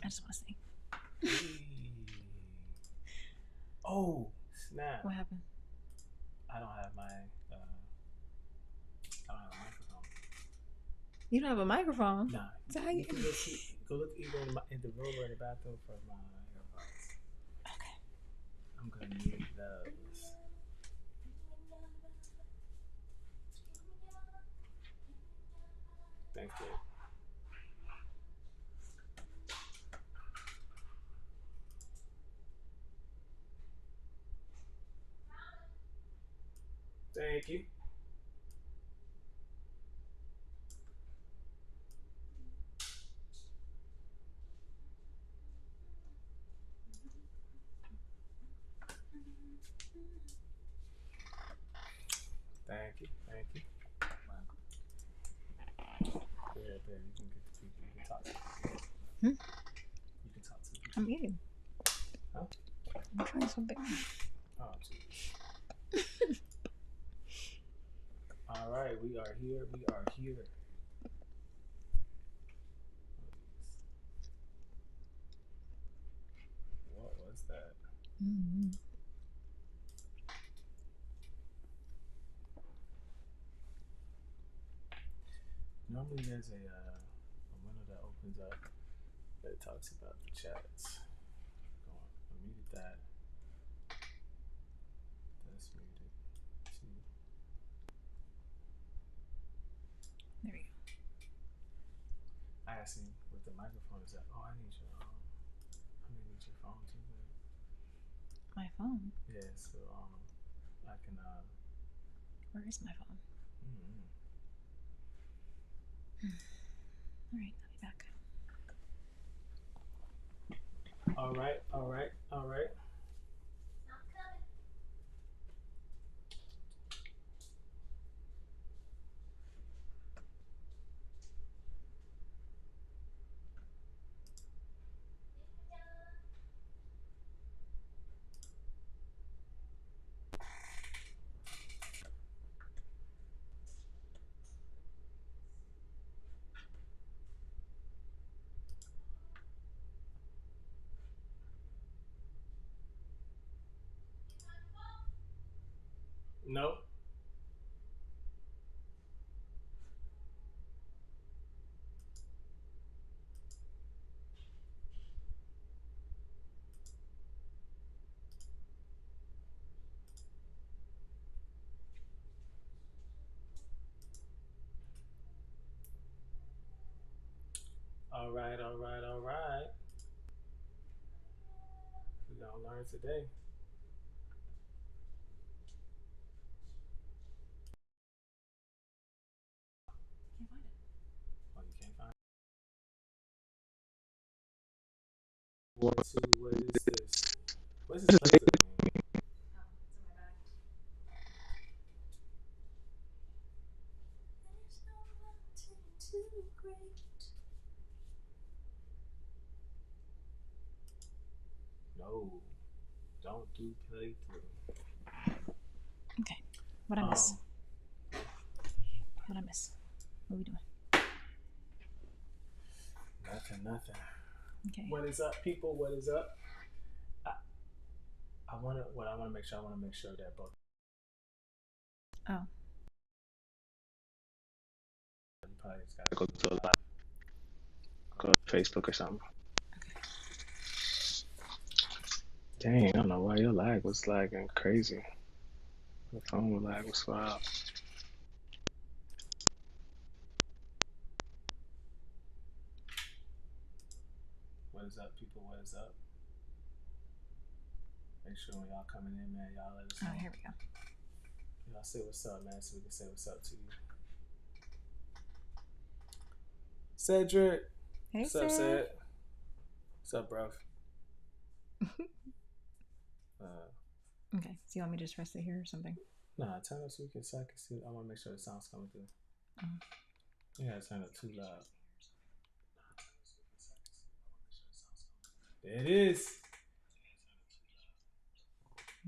just want to see. Oh, snap. What happened? I don't have my microphone. You don't have a microphone? Nah. So how you can go look either in the room or in the bathroom for my AirPods. Okay. I'm gonna need those. Thank you. Thank you. Thank you. Thank you. Yeah, babe, you can get the people. You can talk to them. You can talk to them. I'm eating. Huh? I'm trying something. Oh, jeez. All right, we are here. We are here. What was that? Mm-hmm. Normally there's a window that opens up that talks about the chats. I muted that. That's muted too. There we go. I asked him with the microphone. Is that? Oh, I need your phone too. Babe. My phone? Yeah. So I can. Where is my phone? All right, I'll be back. All right. All right. All right. No. All right. All right. All right. We gonna learn today. Can't find it. Oh, you can't find it? What is this? What's this place with me? Oh, it's in my bag. There's no mountain too great. No. Don't do playthrough. Okay. What I miss? What I miss? What are we doing? Nothing. Okay. What is up, people? What is up? I want to make sure that both. Oh. You probably just gotta go to a live. Go to Facebook or something. Okay. Dang, I don't know why your lag was lagging crazy. The phone lag was wild. What is up, people? What is up? Make sure when y'all coming in, man, y'all let us know. Oh, here we go. Y'all say what's up, man, so we can say what's up to you. Cedric. Hey, what's up, Ced? What's up, bro? Okay. So you want me to just rest it here or something? Nah, turn up so I can see. I want to make sure the sound's coming through. Yeah, turn up too loud. There it is.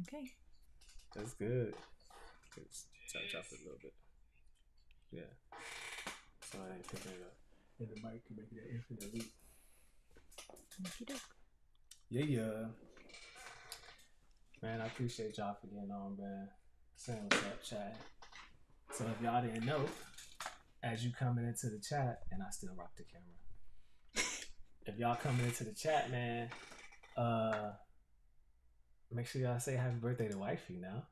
Okay. That's good. Just drop it a little bit. Yeah. So I ain't picking it up. And the mic can make it an infinite loop. Yeah. Man, I appreciate y'all for getting on, man. Saying what's up, chat. So if y'all didn't know, as you coming into the chat, and I still rock the camera. If y'all coming into the chat, man, make sure y'all say happy birthday to wifey now.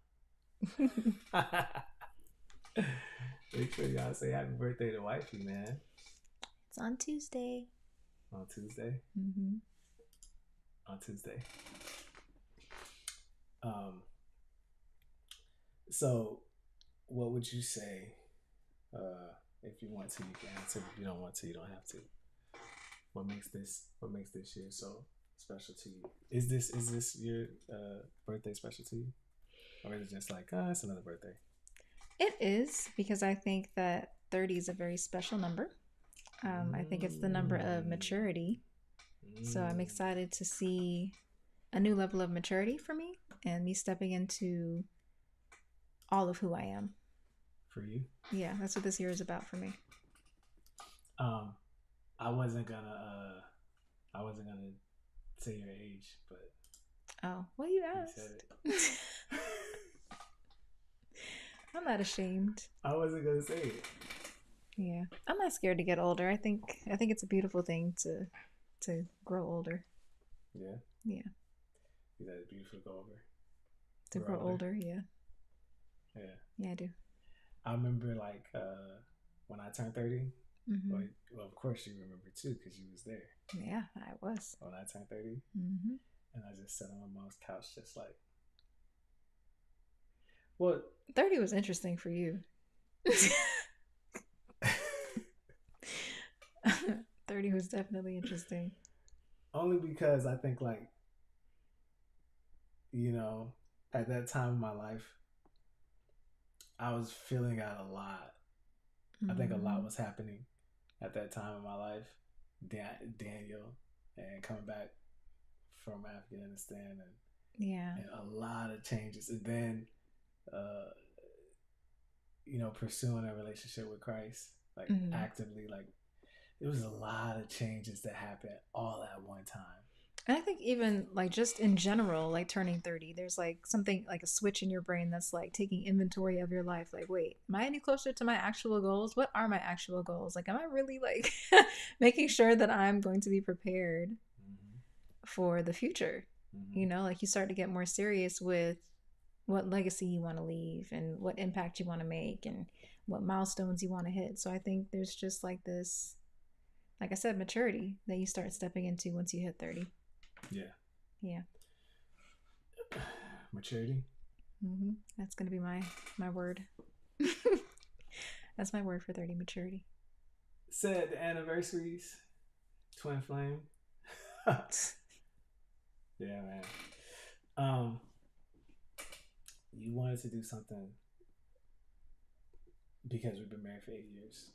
Make sure y'all say happy birthday to wifey, man. It's on Tuesday. On Tuesday? Mm-hmm. On Tuesday. So what would you say, if you want to, you can answer. If you don't want to, you don't have to. What makes this year so special to you? Is this your birthday special to you? Or is it just like, it's another birthday? It is, because I think that 30 is a very special number. I think it's the number of maturity. So I'm excited to see a new level of maturity for me and me stepping into all of who I am. For you? Yeah, that's what this year is about for me. I wasn't gonna say your age, but well, you asked. You said it. I'm not ashamed. I wasn't gonna say it. Yeah, I'm not scared to get older. I think it's a beautiful thing to grow older. Yeah. Yeah. Is that it's beautiful to go over? To grow older, yeah. Yeah. Yeah, I do. I remember like when I turned 30. Mm-hmm. Well, of course you remember too, because you was there. Yeah, I was. When I turned 30. Mm-hmm. And I just sat on my mom's couch, just like. Well, 30 was interesting for you. 30 was definitely interesting. Only because I think, like, you know, at that time in my life, I was filling out a lot. Mm-hmm. I think a lot was happening at that time in my life. Daniel, and coming back from Afghanistan, and a lot of changes, and then pursuing a relationship with Christ, like actively, like it was a lot of changes that happened all at one time. And I think even like just in general, like turning 30, there's like something like a switch in your brain that's like taking inventory of your life. Like, wait, am I any closer to my actual goals? What are my actual goals? Like, am I really like making sure that I'm going to be prepared for the future? You know, like you start to get more serious with what legacy you want to leave and what impact you want to make and what milestones you want to hit. So I think there's just like this, like I said, maturity that you start stepping into once you hit 30. Yeah. Maturity. That's gonna be my word. That's my word for 30. Maturity. Said the anniversaries, twin flame. Yeah, man. You wanted to do something because we've been married for 8 years.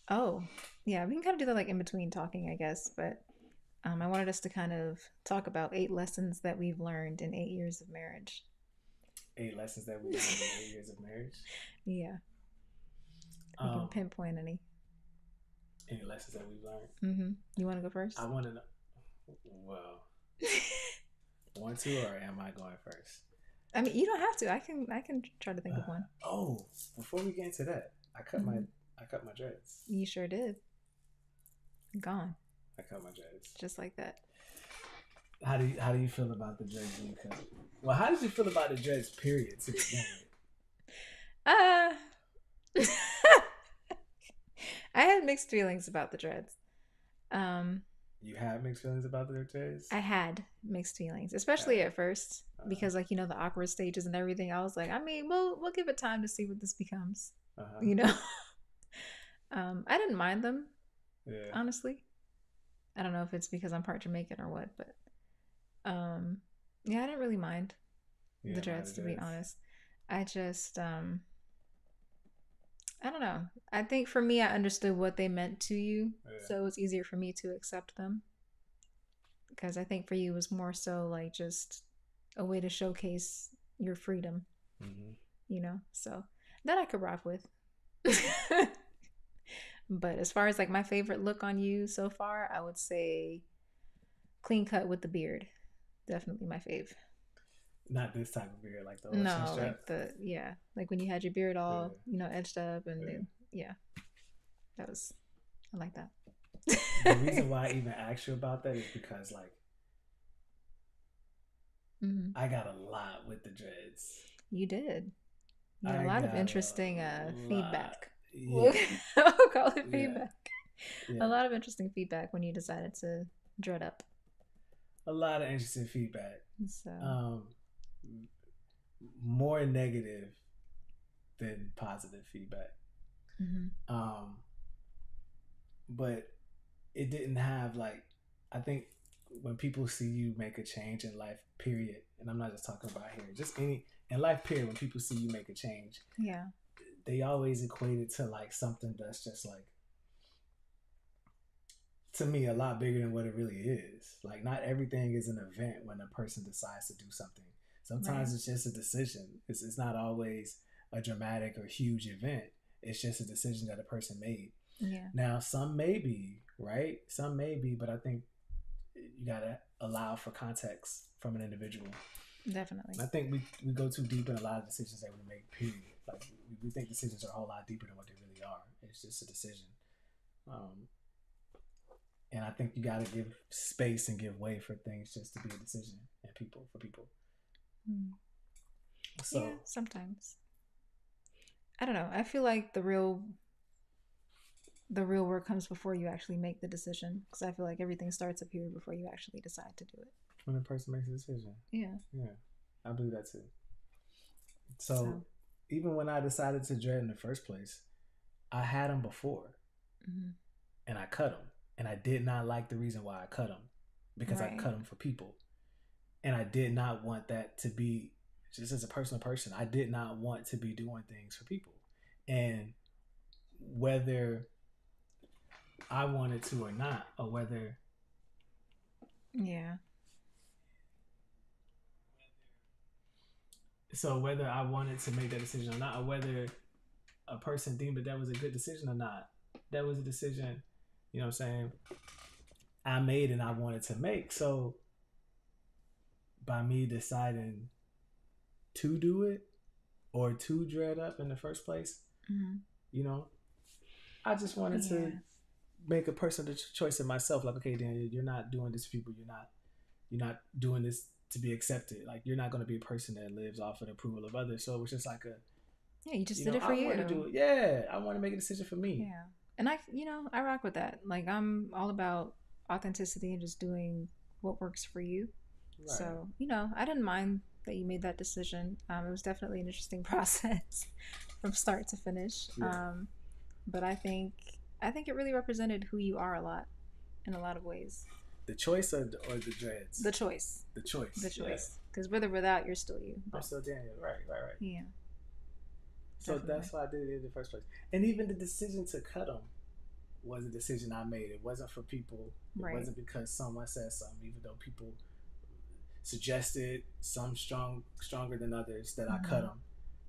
Oh, yeah. We can kind of do that like in between talking, I guess. But I wanted us to kind of talk about 8 lessons that we've learned in 8 years of marriage. 8 lessons that we learned in 8 years of marriage? Yeah. You can pinpoint any. Any lessons that we've learned? You want to go first? I want to know. Well, want to, or am I going first? I mean, you don't have to. I can try to think of one. Oh, before we get into that, I cut my dreads. You sure did. Gone. I cut my dreads. Just like that. How do you feel about the dreads being cut? Well, how did you feel about the dreads, period, to begin with? I had mixed feelings about the dreads. You had mixed feelings about the dreads? I had mixed feelings, especially at first, because like, the awkward stages and everything. I was like, I mean, we'll give it time to see what this becomes. You know? I didn't mind them. Yeah. Honestly. I don't know if it's because I'm part Jamaican or what, but yeah, I didn't really mind the dreads, to be honest. I just I don't know. I think for me, I understood what they meant to you, so it's easier for me to accept them. Because I think for you, it was more so like just a way to showcase your freedom, you know? So that I could rock with. But as far as like my favorite look on you so far, I would say Clean cut with the beard. Definitely my fave. Not this type of beard, like the old chin No, strap. like the yeah, like when you had your beard all, Yeah, edged up and yeah. then yeah, that was I like The that. reason why I even asked you about that is because like Hmm. I got a lot with the dreads. You did. You had a I lot of got a interesting lot. feedback. Yeah, I'll call it yeah, feedback. A yeah. lot of interesting feedback when you decided to dread up. A lot of interesting feedback. So, Um, More negative than positive feedback. hmm. Um, but it didn't have like I think when people see you make a change in life, period, and I'm not just talking about here, just any in life, period. When people see you make a change, Yeah, they always equate it to like something that's just like to me a lot bigger than what it really is. Like not everything is an event when a person decides to do something. right. Sometimes it's just a decision. It's not always a dramatic or huge event. It's just a decision that a person made. Yeah, Now some may be, right? Some may be, but I think you gotta allow for context from an individual. definitely. And I think we go too deep in a lot of decisions that we make, period. Like we think decisions are a whole lot deeper than what they really are. It's just a decision. Um, and I think you got to give space and give way for things just to be a decision and people for people. Mm. Yeah, So sometimes. I don't know. I feel like the real work comes before you actually make the decision because I feel like everything starts up here before you actually decide to do it. when a person makes a decision, Yeah. yeah, I believe that too. So So, even when I decided to dread in the first place, I had them before hmm. and I cut them, and I did not like the reason why I cut them because I Right. cut them for people, and I did not want that to be just as a personal person. I did not want to be doing things for people, and whether I wanted to or not, or Yeah. whether I wanted to make that decision or not, or whether a person deemed that that was a good decision or not, that was a decision, you know what I'm saying, I made and I wanted to make. So by me deciding to do it or to dread up in the first place, Hmm. you know, I just wanted to Yeah. make a personal choice in myself. Like, okay, Daniel, you're not doing this for people. You're not doing this to be accepted. Like, you're not going to be a person that lives off of the approval of others. So it was just like a, Yeah, you just did it for I want to do you. it. Yeah, I want to make a decision for me. Yeah. And I rock with that. Like, I'm all about authenticity and just doing what works for you. Right. So, I didn't mind that you made that decision. It was definitely an interesting process from start to finish. Yeah. But I think it really represented who you are a lot in a lot of ways. The choice or the dreads. The choice, The the choice. Yeah. choice, because with or without, you're still you. I'm But still Daniel. Right. Right. Right. yeah, So definitely. that's why I did it in the first place. And even the decision to cut them was a decision I made. It wasn't for people. It Right. wasn't because someone said something, even though people suggested some stronger than others that I cut Hmm. them.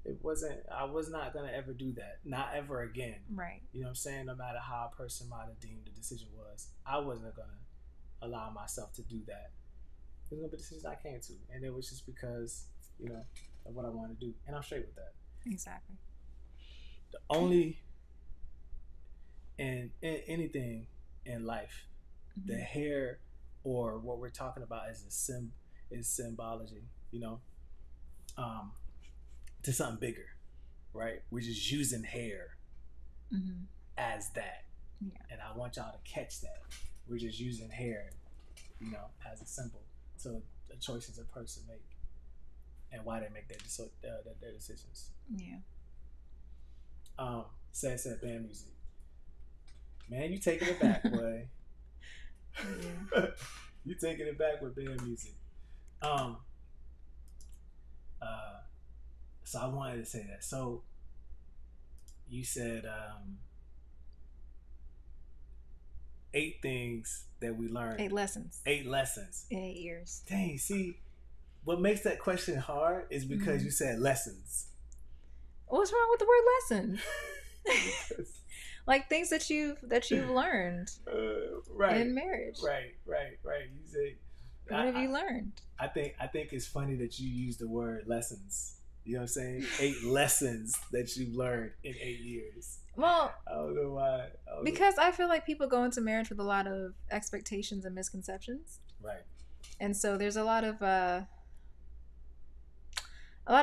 It wasn't. I was not gonna ever do that. Not ever again. Right. You know what I'm saying? No matter how a person might have deemed the decision was, I wasn't gonna allow myself to do that. It was gonna be decisions I came to, and it was just because of what I wanted to do, and I'm straight with that. Exactly. The only in anything in life, the Hmm. hair or what we're talking about is is symbology, um, to something bigger, right? We're just using hair Hmm. as that, Yeah. and I want y'all to catch that. We're just using hair, as a symbol to the choices a person make and why they make their decisions. Yeah. Said band music, man. You taking it back, boy. Yeah. You taking it back with band music. Um, uh, so I wanted to say that. So you said 8 things that we learned, 8 lessons 8 lessons. in 8 years. Dang, see, what makes that question hard is because Hmm. you said lessons. What's wrong with the word lessons? Because, Like things that you've learned right, in marriage. right. You say What have you learned? I think it's funny that you use the word lessons. You know what I'm saying? 8 lessons that you've learned in 8 years. Well, I don't know why. because I feel like people go into marriage with a lot of expectations and misconceptions, Right. and so there's a lot of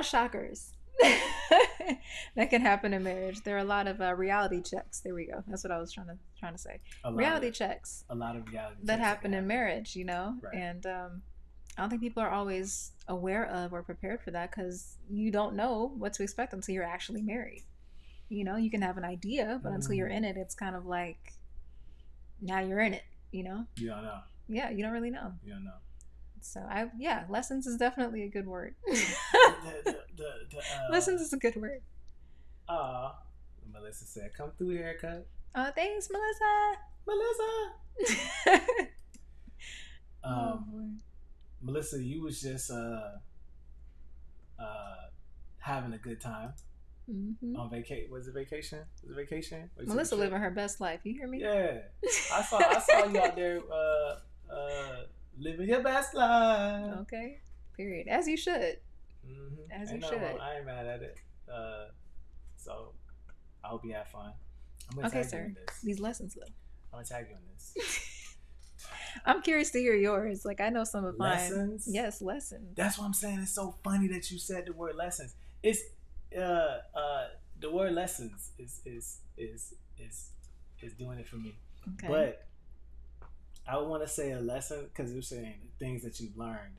shockers that can happen in marriage. There are a lot of reality checks. There we go. That's what I was trying to say. Reality checks. A lot of reality that checks happen in marriage, Right. And I don't think people are always aware of or prepared for that because you don't know what to expect until you're actually married. You can have an idea, but until you're in it, it's kind of like now you're in it. You don't know. Yeah, you don't really know. You don't know. So lessons is definitely a good word. the Lessons is a good word. Melissa said, "Come through, haircut." Oh, thanks, Melissa. Melissa. Oh boy. Melissa, you was just having a good time on vacation. Was it vacation? Was it vacation? Melissa living her best life. You hear me? Yeah, I saw you out there living your best life. Okay. Period. As you should. As you should. I ain't mad at it. So I hope you have fun. I'm gonna okay, tag sir. you on this. These lessons, though. I'm gonna tag you on this. I'm curious to hear yours. Like I know some of lessons. Mine. Yes, lessons. That's what I'm saying. It's so funny that you said the word lessons. It's the word lessons is doing it for me. Okay. But I want to say a lesson because you're saying things that you've learned.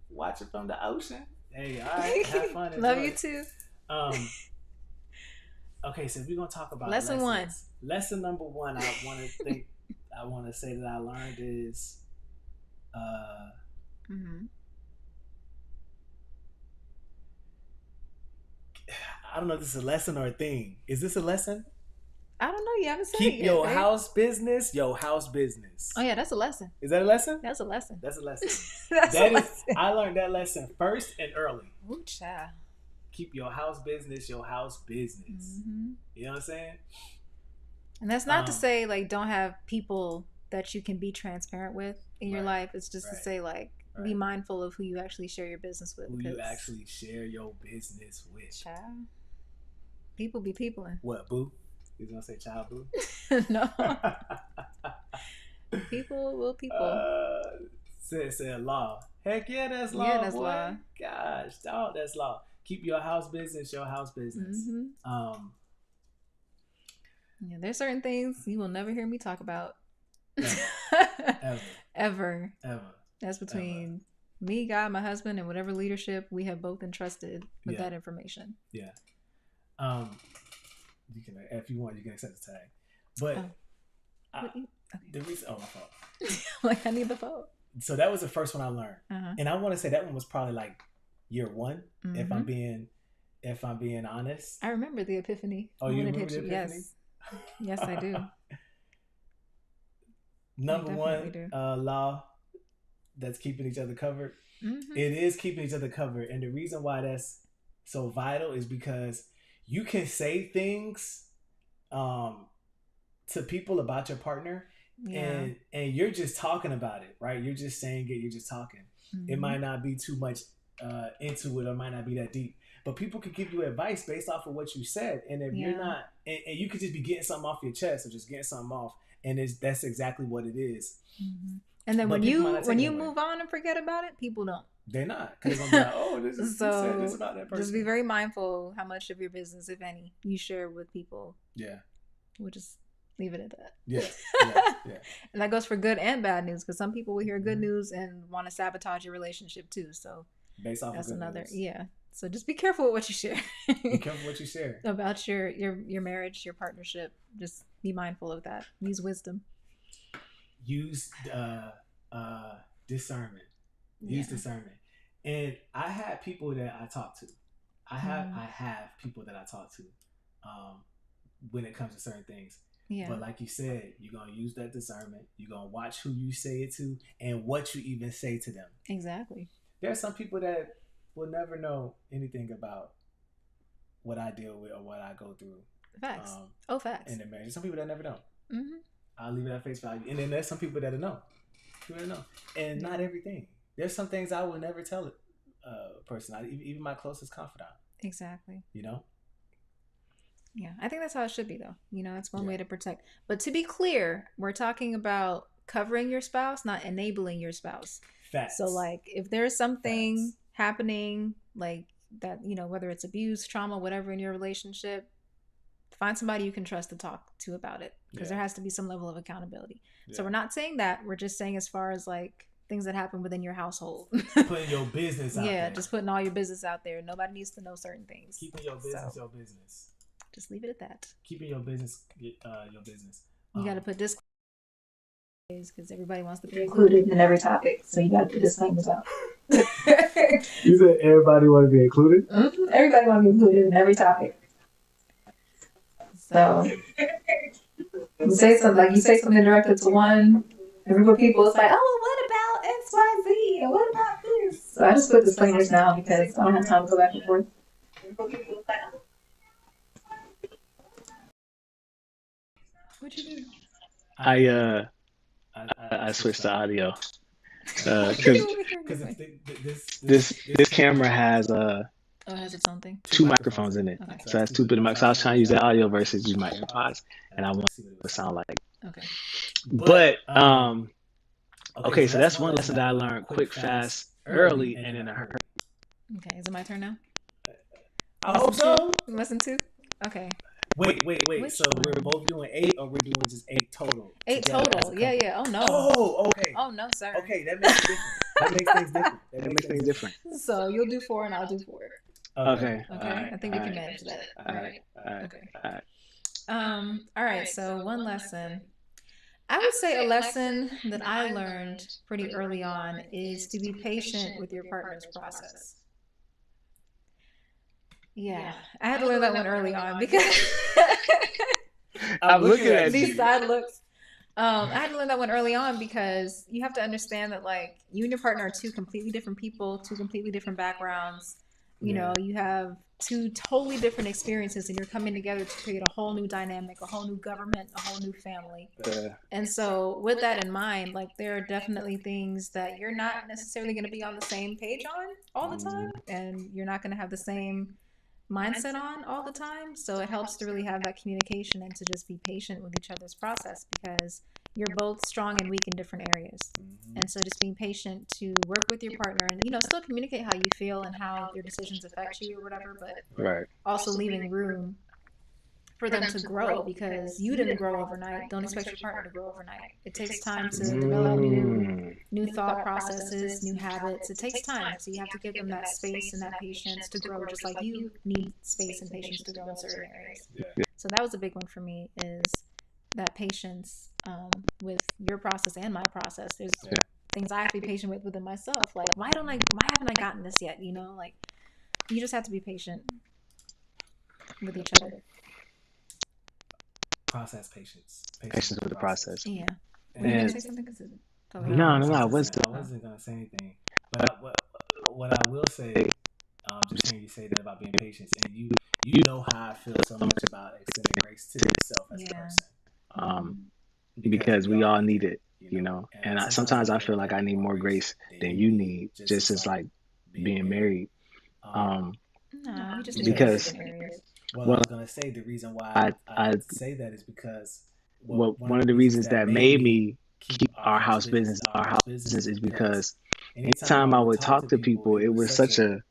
Watch it from the ocean. Hey, all right, have fun. Love you too. Okay, so we're gonna talk about lesson one. Lesson number one, I want to say that I learned is, I don't know if this is a lesson or a thing. Is this a lesson? I don't know. You haven't said Keep it yet, your babe. house business. Oh yeah, that's a lesson. Is that a lesson? That's a lesson. That's a lesson. Lesson. I learned that lesson first and early. Ooh, child. Keep your house business. You know what I'm saying? And that's not to say like don't have people that you can be transparent with in your life. It's just to say like be mindful of who you actually share your business with. Who you actually share your business with. Child. People be peopling. What, boo? You gonna say child, boo? No. People will people. Said law. Heck yeah, that's law. Yeah, that's boy. law. Gosh, dog, that's law. Keep your house business your house business. Yeah, there's certain things you will never hear me talk about. Ever. That's between me, God, my husband, and whatever leadership we have both entrusted with that information. Yeah. You can, if you want, you can accept the tag. But the reason, my fault. Like I need the phone. So that was the first one I learned, and I want to say that one was probably like year one. If I'm being honest. I remember the epiphany. Oh, you remember the epiphany? Yes, I do. Number one law that's keeping each other covered. It is keeping each other covered, and the reason why that's so vital is because you can say things to people about your partner, and you're just talking about it, right? You're just saying it. You're just talking. It might not be too much into it, or might not be that deep. But people could give you advice based off of what you said, and if you're not, and you could just be getting something off your chest, or just getting something off, and that's exactly what it is. And then when you move on and forget about it, people don't. They're not, because I'm like, oh, this is so. You said this about that person. Just be very mindful how much of your business, if any, you share with people. Yeah, we'll just leave it at that. Yeah. And that goes for good and bad news, because some people will hear good news and want to sabotage your relationship too. So based off that's of good another news. Yeah. So just be careful with what you share. Be careful what you share about your marriage, your partnership. Just be mindful of that. Use wisdom. Use discernment. Use discernment. And I had people that I talk to. I have people that I talk to when it comes to certain things. Yeah. But like you said, you're going to use that discernment. You're going to watch who you say it to and what you even say to them. Exactly. There are some people that will never know anything about what I deal with or what I go through. Facts. Facts. In the marriage. Some people that never know. I'll leave it at face value. And then there's some people that know. People that know. And not Yeah. everything. There's some things I will never tell a person, even my closest confidant, Exactly. you know? Yeah, I think that's how it should be, though. It's one Yeah. way to protect. But to be clear, we're talking about covering your spouse, not enabling your spouse. So, Facts. like, if there's something Facts. happening, like that, whether it's abuse, trauma, whatever in your relationship, find somebody you can trust to talk to about it because Yeah. there has to be some level of accountability. So, Yeah. we're not saying that. We're just saying as far as like things that happen within your household. Putting your business out Yeah, there. just putting all your business out there. Nobody needs to know certain things. Keeping your business So, your business. just leave it at that. Keeping your business your business. You got to put this because everybody wants to be included in every topic. So you got to put disclaimers out. You said everybody want to be included? Mm-hmm. Everybody want to be included in every topic. So you say something directed to one, a group of people, it's like, oh, what about X, Y, Z? And what about this? So I just put disclaimers now because I don't have time to go back and forth. What'd you do? I I switched to audio You because over here because anyway. this camera has Oh, it has its own thing. two microphones in it, Okay. so that's two bit of mic. So I was trying to use that audio versus use my AirPods, and I want to sound like. Okay. But okay, so that's one lesson that I learned quick, fast, early, and in a hurry. Okay. Is it my turn now? I hope so. Lesson 2? Okay. Wait. Which So one? we're both doing 8, or we're doing just 8 total? 8 together as a total. couple? Yeah. Oh, no. Oh, okay. Oh, no, sir. Okay, that makes it different. That makes things different. It makes things different. So you'll do 4 and I'll do 4. Okay. Okay. I think we can manage that. All right. Okay. All right. All right. So one lesson. I would say a lesson that I learned pretty early on is to be patient with your partner's process. Yeah, I had to learn that one early on because I'm looking at these you. side looks. I had to learn that one early on because you have to understand that like you and your partner are two completely different people, two completely different backgrounds. You have two totally different experiences, and you're coming together to create a whole new dynamic, a whole new government, a whole new family. And so, with that in mind, like there are definitely things that you're not necessarily going to be on the same page on all the time, and you're not going to have the same mindset on all the time. So it helps to really have that communication and to just be patient with each other's process because you're both strong and weak in different areas. And so just being patient to work with your partner and, still communicate how you feel and how your decisions affect you or whatever, but Right. also leaving room for them to grow because you didn't grow overnight. Don't expect your partner to grow overnight. It takes time to develop new thought processes, new habits. It takes time. So you have to give them that space and that patience to grow just like you need space and patience to grow in certain areas. So that was a big one for me is that patience with your process and my process. There's things I have to be patient with within myself. Like why haven't I gotten this yet? Like you just have to be patient with each other. Process patience. Patience with the process. Yeah. And Were you gonna say something? no, I wasn't. I wasn't gonna say anything, but what I will say, just hearing you say that about being patient, and you know how I feel so much about extending grace to yourself as a person, because we all need it, And sometimes I feel like I need more grace than you need, just as like being married. No, we just need Because different areas. Well, I was gonna say the reason why I say that is because one of the reasons that made me keep our house business is because anytime I would talk to people, it was such a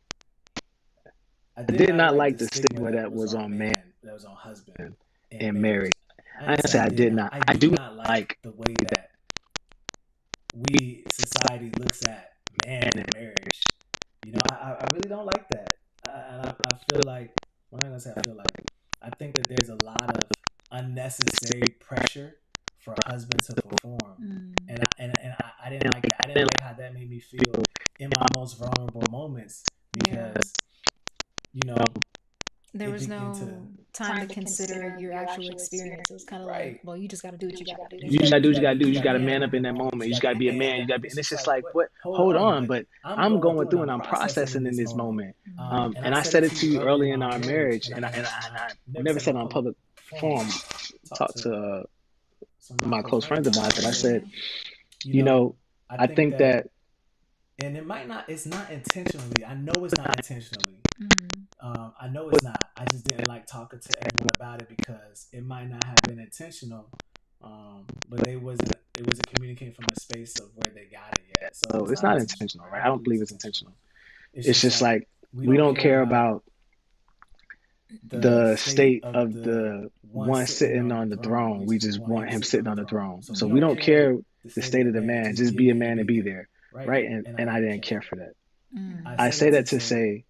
I did not like the stigma that was on man, that was on husband and marriage. I didn't say I did not. I do not like the way that society looks at man and marriage. I really don't like that. I feel like, well, I'm not gonna say I feel like, I think that there's a lot of unnecessary pressure for a husband to perform, and I didn't like it. I didn't like how that made me feel in my most vulnerable moments because there was no time to consider your actual experience. It was kind of like, well, you just got to do what you got to do. You just gotta do what you gotta do. You just gotta man up in that moment. You just gotta be a man. You gotta be, and it's just like, what? Hold on, but I'm going through and I'm processing in this moment. And I said it to you early in our marriage, and I never said it on public forum. Talk to some of my my close close friends friends about about it. I it. I said, said, you you know, know, I I think think that, that and it might not, it's not intentionally. I know it's not intentionally. Mm-hmm. I know it's not. I just didn't like talking to everyone about it because it might not have been intentional. But they wasn't. It wasn't communicating from a space of where they got it yet. So so it's it's not not intentional, intentional, right? I right? I don't don't believe it's believe it's intentional. intentional. It's It's just just like like we we don't don't care care about about the the state state of of the the one one sitting sitting on the on the throne. We throne. We just just want want him him sitting sitting on on the the throne. throne. So we So we don't don't care care the the state of state the of the man. man. Just Just be a be a man and man and be be there, there, right? right? And I And I didn't didn't care care for for that. that. I Mm-hmm. I say say that to that to say say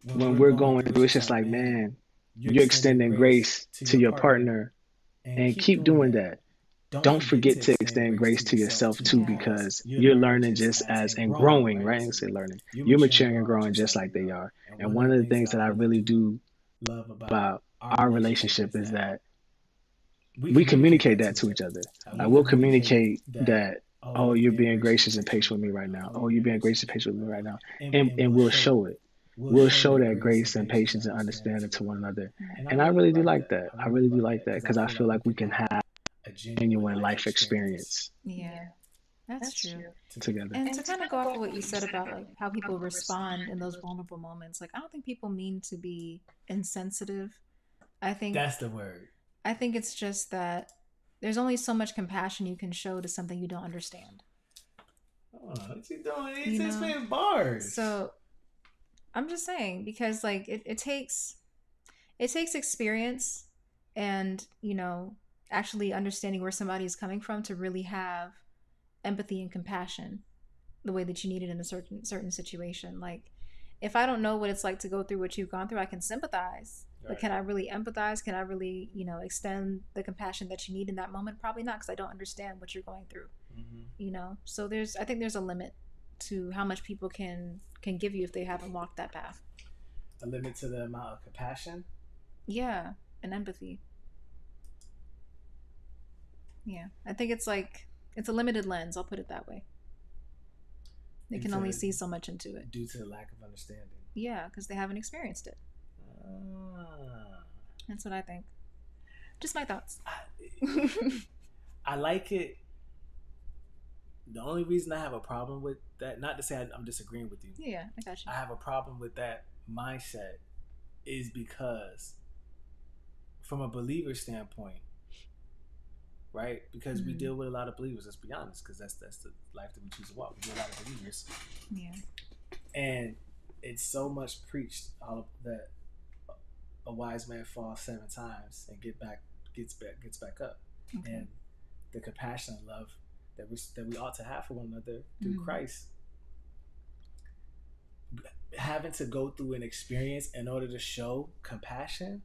when when we're we're going going through, it's through, it's just just like, like, man, man, you're you're extending extending grace grace to to your your partner partner and and keep keep doing doing that. that. Don't Don't forget forget to to extend extend grace grace to to yourself yourself too, too, Yeah. because because you're you're learning learning just just as as and and growing, growing, right? right? I So say learning. you're You're maturing and maturing and growing growing just just like like they they are. are. And And one of one the of the things that things I that I really really do do love about about our our relationship relationship is is that that we we communicate communicate that to that each to other. each other. Like I we will communicate communicate that, that, oh, oh, you're you're being being gracious and gracious and patient with patient me with me right right now. now. Oh, Oh, you're you're being being gracious gracious and and patient patient with me with me right right now. now. And And we'll we'll show show it. it. We'll We'll show show that that grace and grace and patience patience and and understanding understanding to to one one another. another. And I And I really do really do like like that. that. I I really do really do like like that that because I because I feel like feel we like we can can have have a genuine genuine life life experience experience Yeah. That's true. together. together. And to kind of go off of what you said about like how people respond in those vulnerable moments, like I don't think people mean to be insensitive. I think That's the word. I think it's just that there's only so much compassion you can show to something you don't understand. Oh, what you doing? He's You just know? spitting bars. So I'm just saying because like it takes experience and, actually understanding where somebody is coming from to really have empathy and compassion the way that you need it in a certain situation. Like if I don't know what it's like to go through what you've gone through, I can sympathize. But Right. can I really empathize? Can I really, extend the compassion that you need in that moment? Probably not, because I don't understand what you're going through. Mm-hmm. So I think there's a limit to how much people can give you if they haven't walked that path. A limit to the amount of compassion. Yeah, and empathy. Yeah, I think it's a limited lens. I'll put it that way. They can only Into see so much into it. due to the lack of understanding. Yeah, because they haven't experienced it. Ah. That's what I think. Just my thoughts. I like it. The only reason I have a problem with that, not to say I'm disagreeing with you, Yeah, I got you. I have a problem with that mindset is because, from a believer standpoint, right? Because we deal with a lot of believers. Let's be honest, because that's the life that we choose to walk. We deal with a lot of believers, Yeah. and it's so much preached all of that a wise man falls 7 times and gets back up, Okay. and the compassion and love that we ought to have for one another through Christ. Having to go through an experience in order to show compassion,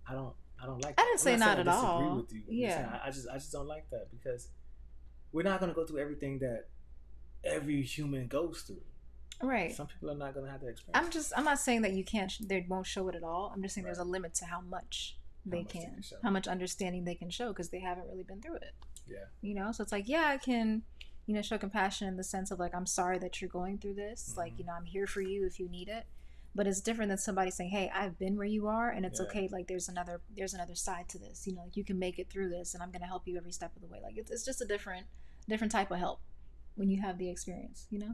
I don't like I that. didn't I'm say not not saying I at disagree all. with you. I'm just saying Yeah. I just don't like that because we're not going to go through everything that every human goes through. Right. Some people are not going to have that experience. I'm not saying that you can't, they won't show it at all. I'm just saying there's a Right. limit to how much How they much they can, can show. how much understanding they can show because they haven't really been through it. Yeah. So it's like, yeah, I can, show compassion in the sense of like, I'm sorry that you're going through this. Mm-hmm. Like, I'm here for you if you need it. But it's different than somebody saying, hey, I've been where you are and it's Yeah. okay. Like there's another side to this. Like you can make it through this and I'm going to help you every step of the way. Like it's just a different type of help when you have the experience, Yeah,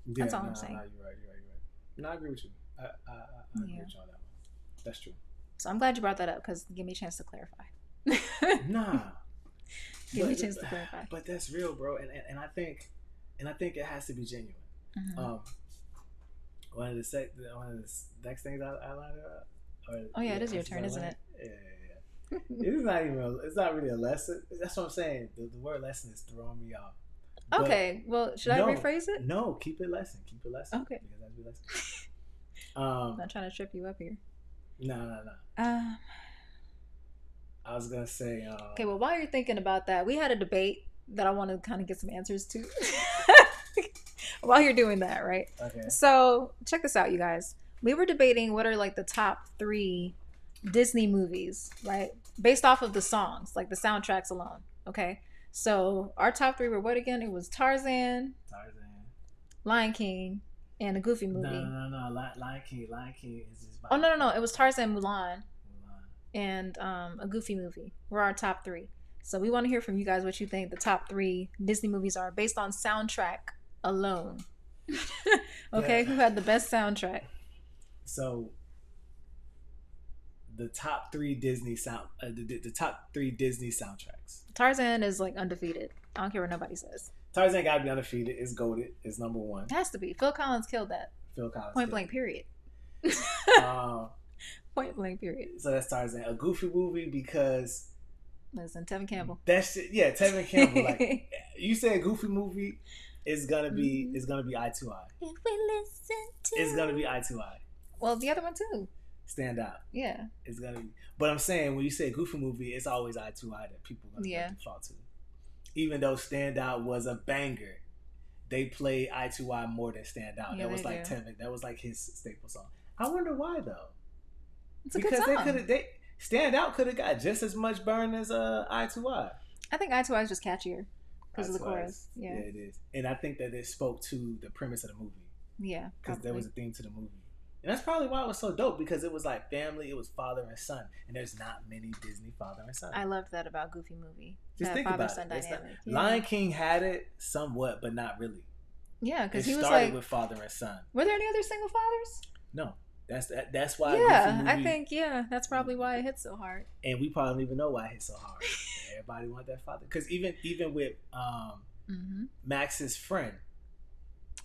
That's all I'm saying. No, you're right. No, I agree with you. I agree with you on that one. That's true. So I'm glad you brought that up because give me a chance to clarify. Nah. Give me a chance to clarify. But that's real, bro. And I think it has to be genuine. Mm-hmm. One of the next things I lined up. Oh yeah, it is your turn, isn't it? Yeah. It's not even. It's not really a lesson. That's what I'm saying. The word lesson is throwing me off. Okay. Well, should I rephrase it? No, keep it lesson. Keep it lesson. Okay. Because that's be lesson. I'm not trying to trip you up here. No. I was gonna say. Okay. Well, while you're thinking about that, we had a debate that I want to kind of get some answers to. While you're doing that, right? Okay. So check this out, you guys. We were debating what are like the top 3 Disney movies, right? Based off of the songs, like the soundtracks alone. Okay. So our top 3 were what again? It was Tarzan, Lion King, and a Goofy movie. No. Lion King is just. No. It was Tarzan, Mulan, and a Goofy movie. Were our top 3. So we want to hear from you guys what you think the top 3 Disney movies are based on soundtrack alone. Okay, The, who had the best soundtrack? so the top three Disney the top three Disney soundtracks. Tarzan is like undefeated. I don't care what nobody says. Tarzan gotta be undefeated. It's goated. It's number one. It has to be. Phil Collins killed that. Phil Collins. Point blank. Period. Um, Point blank. Period. so that's Tarzan. A Goofy movie because Listen, Tevin Campbell. that's yeah, Tevin Campbell. Like you said, Goofy movie is gonna be is gonna be Eye to Eye. If we listen to It's gonna be Eye to Eye. Well, the other one too. Stand out. Yeah. It's gonna be. But I'm saying when you say Goofy movie, it's always Eye to Eye that people are gonna default to. Even though Stand Out was a banger, they play Eye to Eye more than Stand Out. Yeah, that was like do. Tevin. That was like his staple song. I wonder why though. It's a Because good song. they Stand Out could have got just as much burn as Eye to Eye. I think Eye to Eye is just catchier because of the chorus. Yeah, it is. And I think that it spoke to the premise of the movie. Yeah, because there was a theme to the movie. And that's probably why it was so dope, because it was like family, it was father and son, and there's not many Disney father and son. I loved that about Goofy movie. Just that think about it. dynamic. Lion King had it somewhat, but not really. Yeah, because he was started like with father and son. Were there any other single fathers? No, that's why. Yeah, Goofy movie, I think that's probably why it hit so hard. And we probably don't even know why it hit so hard. Everybody want that father, because even with Max's friend.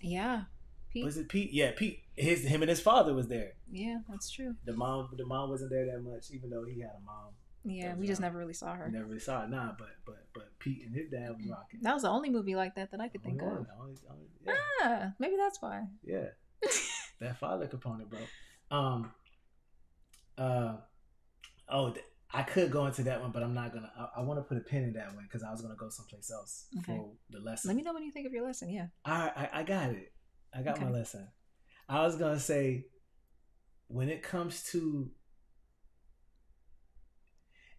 Yeah. Pete? Was it Pete? Yeah, Pete. Him and his father was there. Yeah, that's true. The mom wasn't there that much, even though he had a mom. Yeah, we just never really saw her. Never really saw it. Nah, but Pete and his dad was rocking. That was the only movie like that I could think of. Yeah. Ah, maybe that's why. Yeah, that father component, bro. I could go into that one, but I'm not gonna. I want to put a pin in that one because I was gonna go someplace else for the lesson. Let me know when you think of your lesson. Yeah. I got it. I got my lesson. I was gonna say, when it comes to,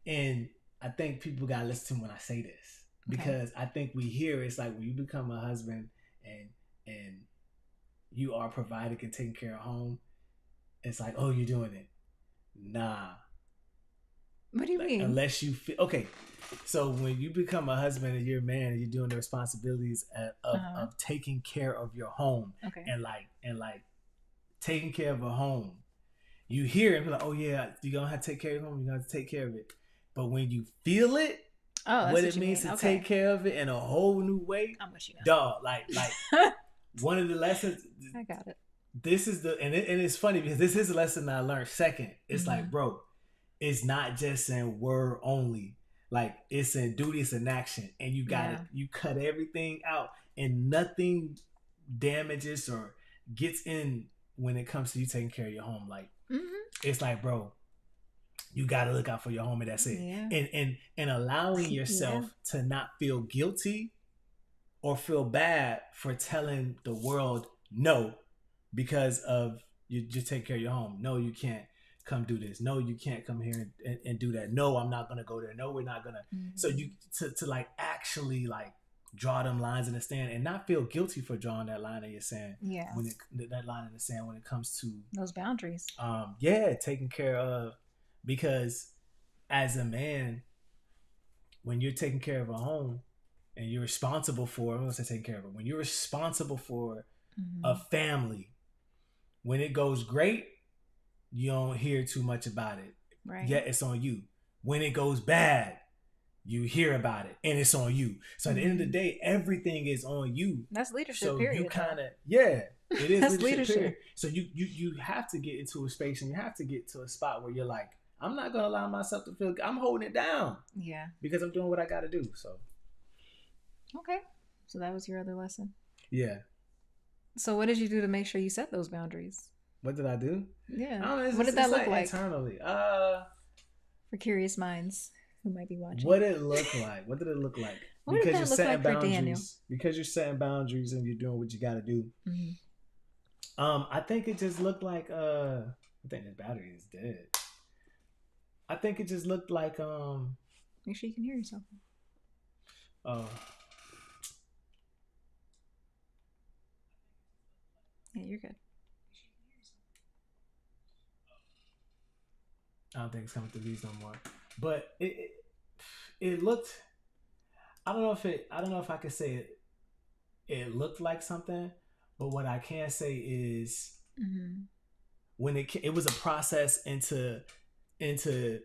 and I think people gotta listen to me when I say this, because I think we hear it's like when you become a husband and you are providing and taking care of home, it's like, oh, you're doing it. Nah. What do you mean? Unless you feel okay. So when you become a husband and you're a man and you're doing the responsibilities of taking care of your home, and like taking care of a home, you hear it like, oh yeah, you're gonna have to take care of your home, you're gonna have to take care of it. But when you feel it, what it means to take care of it in a whole new way, I'm with you now. dog. Like one of the lessons. I got it. This is and it's funny because this is a lesson I learned. Second, it's like, bro, it's not just in word only. Like it's in duty, it's in action, and you got it. You cut everything out, and nothing damages or gets in when it comes to you taking care of your home. Like it's like, bro, you got to look out for your home, and that's it. Yeah. And allowing yourself to not feel guilty or feel bad for telling the world no because of you just take care of your home. No, you can't come do this. No, you can't come here and do that. No, I'm not gonna go there. No, we're not gonna. So you to like actually like draw them lines in the sand and not feel guilty for drawing that line in your sand. Yeah. When that line in the sand when it comes to those boundaries. Taking care of, because as a man, when you're taking care of a home and you're responsible for, I'm gonna say taking care of it. When you're responsible for a family, when it goes great, you don't hear too much about it. Right. Yet it's on you. When it goes bad, you hear about it and it's on you. So at the end of the day, everything is on you. That's leadership. So period. You kind of it is. That's leadership. Period. So you have to get into a space and you have to get to a spot where you're like, I'm not gonna allow myself to feel. I'm holding it down. Yeah. Because I'm doing what I got to do. So. Okay. So that was your other lesson. Yeah. So what did you do to make sure you set those boundaries? What did I do? Yeah. I don't know, what did that look like internally? For curious minds who might be watching. What did it look like? What did it look like? What did that look like for Daniel? Because you're setting boundaries and you're doing what you got to do. I think it just looked like I think the battery is dead. I think it just looked like Make sure you can hear yourself. Yeah, you're good. I don't think it's coming through these no more. But it looked I don't know if I could say it looked like something, but what I can say is Mm-hmm. when it was a process into it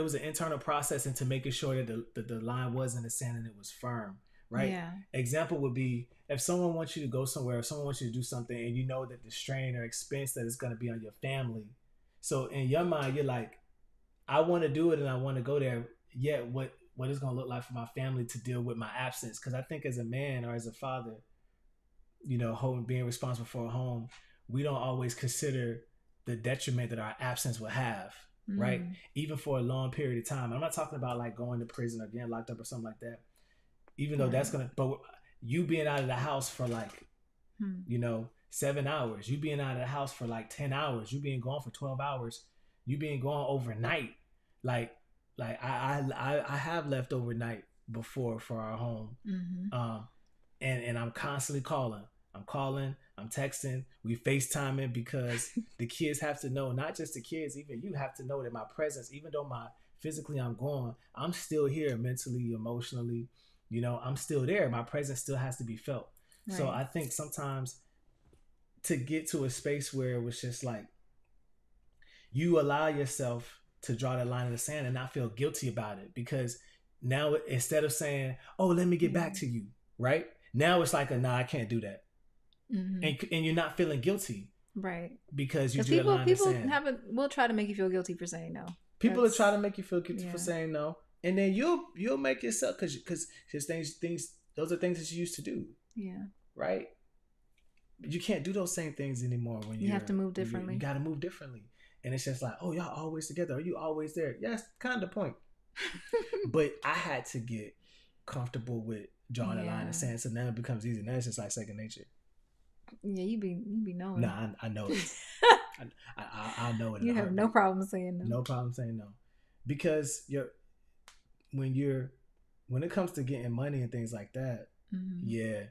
was an internal process into making sure that the line was in the sand and it was firm, right? Yeah. Example would be if someone wants you to go somewhere, if someone wants you to do something and you know that the strain or expense that is going to be on your family. So in your mind, you're like, I want to do it and I want to go there. Yet what it's going to look like for my family to deal with my absence? Because I think as a man or as a father, being responsible for a home, we don't always consider the detriment that our absence will have, right? Mm. Even for a long period of time. I'm not talking about like going to prison or getting locked up or something like that. Even though that's Right. but you being out of the house for like, Hmm. 7 hours, you being out of the house for like 10 hours, you being gone for 12 hours, you being gone overnight. Like, I have left overnight before for our home. Mm-hmm. And I'm constantly calling. I'm texting, we FaceTiming because the kids have to know, not just the kids, even you have to know that my presence, even though physically I'm gone, I'm still here mentally, emotionally, I'm still there. My presence still has to be felt. So Right. I think sometimes to get to a space where it was just like you allow yourself to draw the line in the sand and not feel guilty about it, because now instead of saying, oh, let me get back Mm-hmm. to you, right? Now it's like nah, I can't do that. Mm-hmm. And you're not feeling guilty Right. because you Because drew a line in the people sand. will try to make you feel guilty for saying no. People are trying to make you feel guilty for Yeah. saying no, and then you'll make yourself, because things those are things that you used to do, Yeah. right? You can't do those same things anymore when You have to move you differently. got to move differently, and it's just like, oh, y'all always together, are you always there? Yes, kind of the point. But I had to get comfortable with drawing a line in the Yeah. sand, so now it becomes easy. Now it's just like second nature. Yeah, you be knowing. Nah, I know it. I know it in You a have no heartbeat. problem saying no. No problem saying no, because when you're when it comes to getting money and things like that, Mm-hmm. yeah,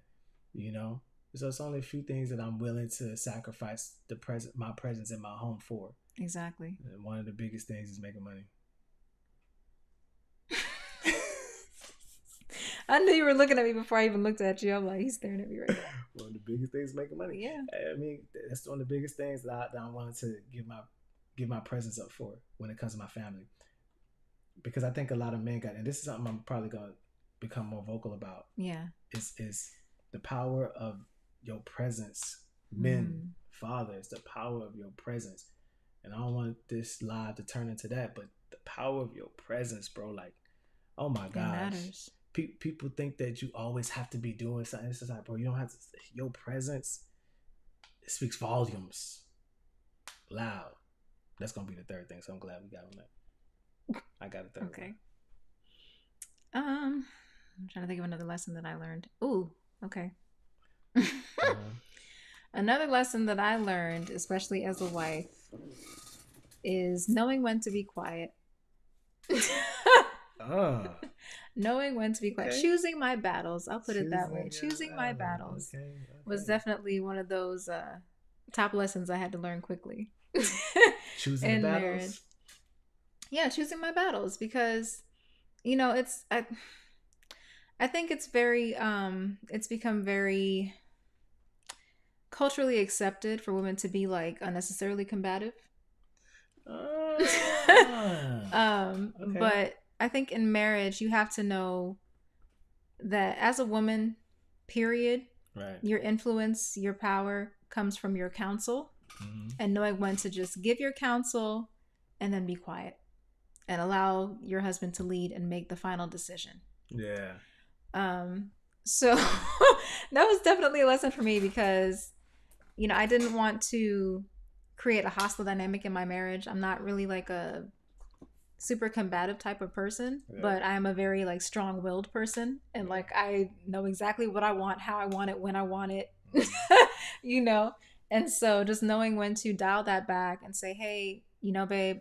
you know. So it's only a few things that I'm willing to sacrifice my presence in my home for. Exactly. And one of the biggest things is making money. I knew you were looking at me before I even looked at you. I'm like, he's staring at me right now. One of the biggest things is making money. Yeah. I mean, that's one of the biggest things that I wanted to give my presence up for when it comes to my family, because I think a lot of men got, and this is something I'm probably gonna become more vocal about. Yeah. Is the power of your presence, men, fathers, the power of your presence. And I don't want this live to turn into that, but the power of your presence, bro. Like, oh my It gosh, matters. people think that you always have to be doing something. It's just like, bro, you don't have to. Your presence, it speaks volumes, loud. That's gonna be the third thing. So I'm glad we got on that. I got a third. Okay. I'm trying to think of another lesson that I learned. Ooh, okay. Another lesson that I learned, especially as a wife, is knowing when to be quiet. Knowing when to be quiet. Okay. Choosing my battles. I'll put it that way. Choosing my battles was definitely one of those top lessons I had to learn quickly. Choosing in battles? Marriage. Yeah, choosing my battles, because it's I think it's very it's become very culturally accepted for women to be like unnecessarily combative. Okay. But I think in marriage you have to know that as a woman, period, right, your influence, your power comes from your counsel, and knowing when to just give your counsel and then be quiet and allow your husband to lead and make the final decision. Yeah. So that was definitely a lesson for me, because I didn't want to create a hostile dynamic in my marriage. I'm not really like a super combative type of person, but I am a very like strong-willed person, and like I know exactly what I want, how I want it, when I want it. And so just knowing when to dial that back and say, hey, babe,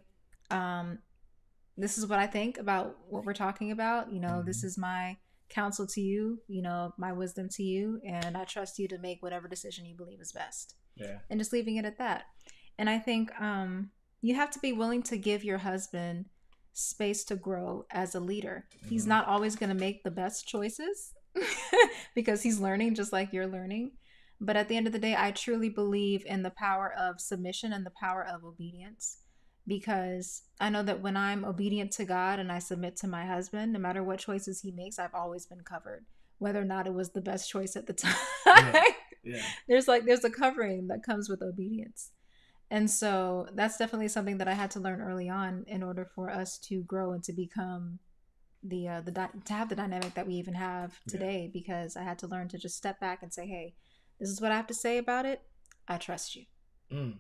this is what I think about what we're talking about. This is my counsel to you, my wisdom to you, and I trust you to make whatever decision you believe is best. Yeah. And just leaving it at that. And I think you have to be willing to give your husband space to grow as a leader. He's Mm-hmm. not always going to make the best choices because he's learning just like you're learning. But at the end of the day, I truly believe in the power of submission and the power of obedience, because I know that when I'm obedient to God and I submit to my husband, no matter what choices he makes, I've always been covered, whether or not it was the best choice at the time. Yeah. Yeah. There's a covering that comes with obedience. And so that's definitely something that I had to learn early on in order for us to grow and to become to have the dynamic that we even have today. Because I had to learn to just step back and say, "Hey, this is what I have to say about it. I trust you." Mm.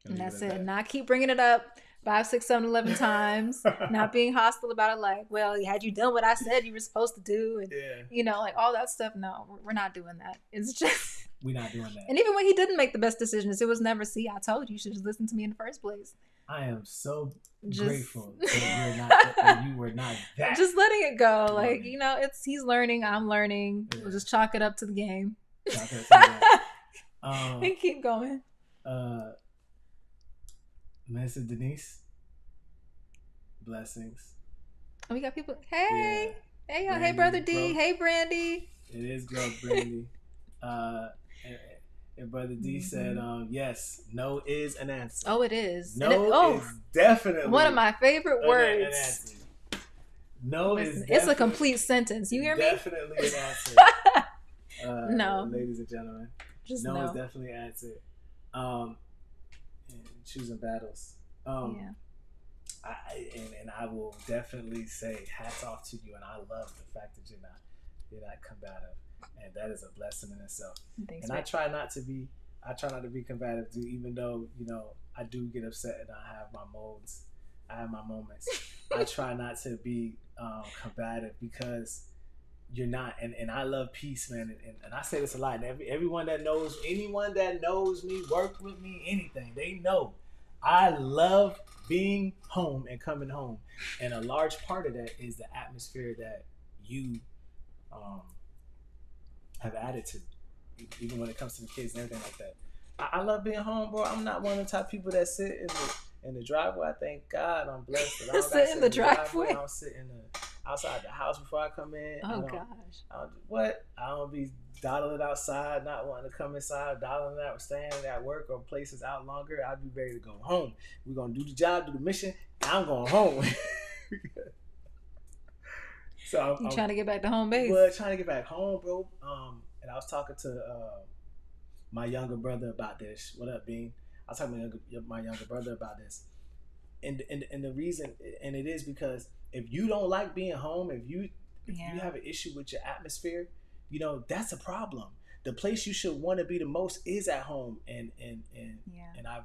And that's it. Not keep bringing it up 5, 6, 7, 11 times. Not being hostile about it. Like, well, had you done what I said you were supposed to do, and like all that stuff. No, we're not doing that. It's just we're not doing that. And even when he didn't make the best decisions, it was never, "See, I told you, you should just listen to me in the first place." I am so grateful that you were not that. Just letting it go. Like, he's learning, I'm learning. Yeah. We'll just chalk it up to the game. And keep going. Minister Denise, blessings. Oh, we got people. Hey, yeah. Hey, Brandy, hey, Brother D. Growth. Hey, Brandy. It is growth, Brandy. And Brother D said, yes, no is an answer. Oh, it is. No is definitely one of my favorite words. An answer. No is it's a complete sentence. You hear me? Definitely an answer. No. Ladies and gentlemen. Just no is definitely an answer. Choosing battles. Yeah. I will definitely say hats off to you, and I love the fact that you're not combative, and that is a blessing in itself. Thanks, and I try not to be combative too, even though I do get upset and I have my modes, I have my moments. I try not to be combative, because you're not, and I love peace, man, and I say this a lot, and anyone that knows me, worked with me, anything, they know I love being home and coming home, and a large part of that is the atmosphere that you have added to, even when it comes to the kids and everything like that. I love being home, bro. I'm not one of the type of people that sit in the driveway. I thank God I'm blessed that I don't sit in the driveway. I don't sit outside the house before I come in. Oh gosh. I don't be dawdling outside, not wanting to come inside, dawdling out, staying at work or places out longer. I'd be ready to go home. We're gonna do the job, do the mission, and I'm going home. So I'm trying to get back to home base. Well, trying to get back home, bro. And I was talking to my younger brother about this. What up, Bean? I was talking to my younger brother about this, and the reason, and it is because if you don't like being home, if you have an issue with your atmosphere, that's a problem. The place you should want to be the most is at home, and my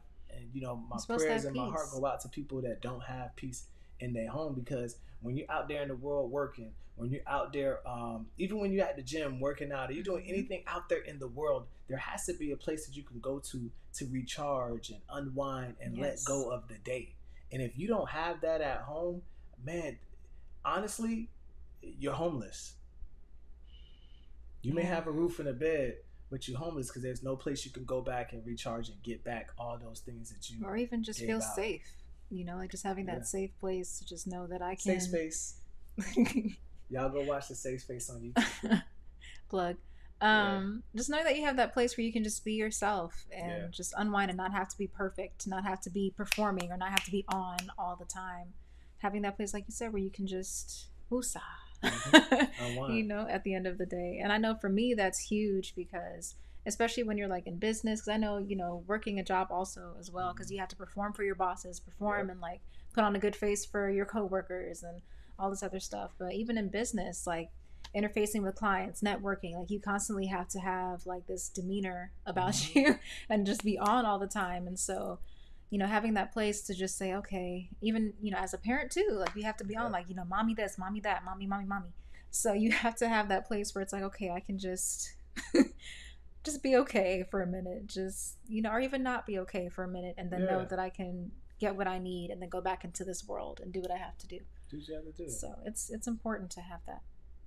prayers and my heart go out to people that don't have peace in their home, because when you're out there in the world working, when you're out there, even when you're at the gym working out, or you're doing anything out there in the world, there has to be a place that you can go to recharge and unwind and let go of the day. And if you don't have that at home, man, honestly, you're homeless. You may have a roof and a bed, but you're homeless because there's no place you can go back and recharge and get back all those things that you, or even just feel safe. Like just having that safe place to just know that I can. Safe space. Y'all go watch the Safe Space on YouTube. Plug. Just know that you have that place where you can just be yourself and just unwind and not have to be perfect, not have to be performing, or not have to be on all the time. Having that place, like you said, where you can just woosah. At the end of the day. And I know for me that's huge, because especially when you're like in business, because I know working a job also as well, because you have to perform for your bosses, and like put on a good face for your coworkers and all this other stuff. But even in business, like interfacing with clients, networking, like you constantly have to have like this demeanor about you and just be on all the time. And so having that place to just say, okay, even, as a parent too, like you have to be on like, mommy this, mommy that, mommy. So you have to have that place where it's like, okay, I can just be okay for a minute, just, or even not be okay for a minute, and then know that I can get what I need and then go back into this world and do what I have to do. Do what you have to do. So it's important to have that.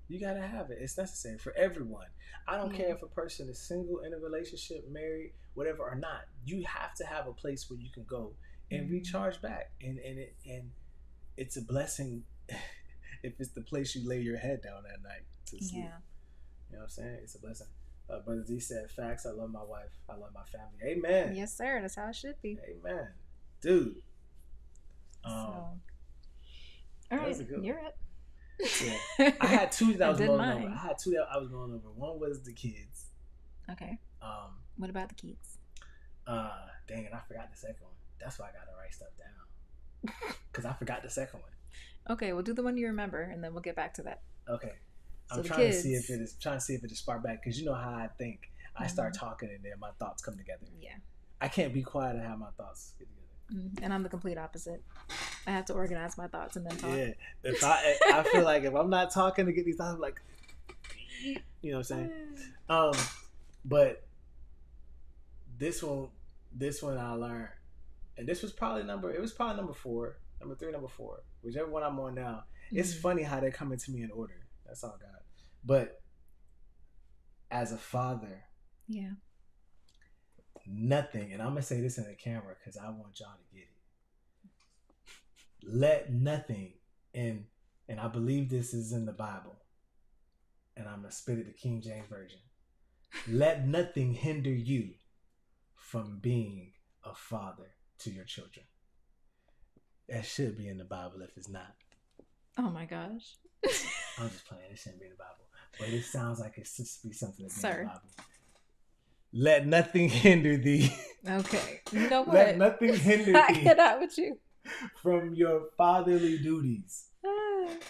You gotta have it. It's necessary for everyone. I don't care if a person is single, in a relationship, married, whatever or not. You have to have a place where you can go and recharge back. And it's a blessing if it's the place you lay your head down at night to sleep. Yeah. You know what I'm saying? It's a blessing. Brother Z said, facts. I love my wife. I love my family. Amen. Yes, sir. That's how it should be. Amen. Dude. So, all right, you're up. Yeah. I had two that I was going mine. over. I had two that I was going over. One was the kids. Okay. What about the kids? Dang it, I forgot the second one. That's why I gotta write stuff down. Because I forgot the second one. Okay, we'll do the one you remember, and then we'll get back to that. Okay. So I'm trying to see if it is spark back, because you know how I think. I start talking and then my thoughts come together. Yeah. I can't be quiet and have my thoughts get together. And I'm the complete opposite. I have to organize my thoughts and then talk. Yeah. If I feel like if I'm not talking to get these thoughts, I'm like, you know what I'm saying? But this one I learned, and this was probably number 4, number 3, number 4, whichever one I'm on now. It's funny how they're coming to me in order. That's all God. But as a father, yeah, nothing, and I'm gonna say this in the camera because I want y'all to get it. Let nothing, and I believe this is in the Bible, and I'm gonna spit it the King James Version. Let nothing hinder you from being a father to your children. That should be in the Bible if it's not. Oh my gosh. I'm just playing. It shouldn't be in the Bible. But it sounds like it should be something that's in the Bible. Let nothing hinder thee. Okay. You know what? Let nothing hinder thee. I cannot with you. From your fatherly duties.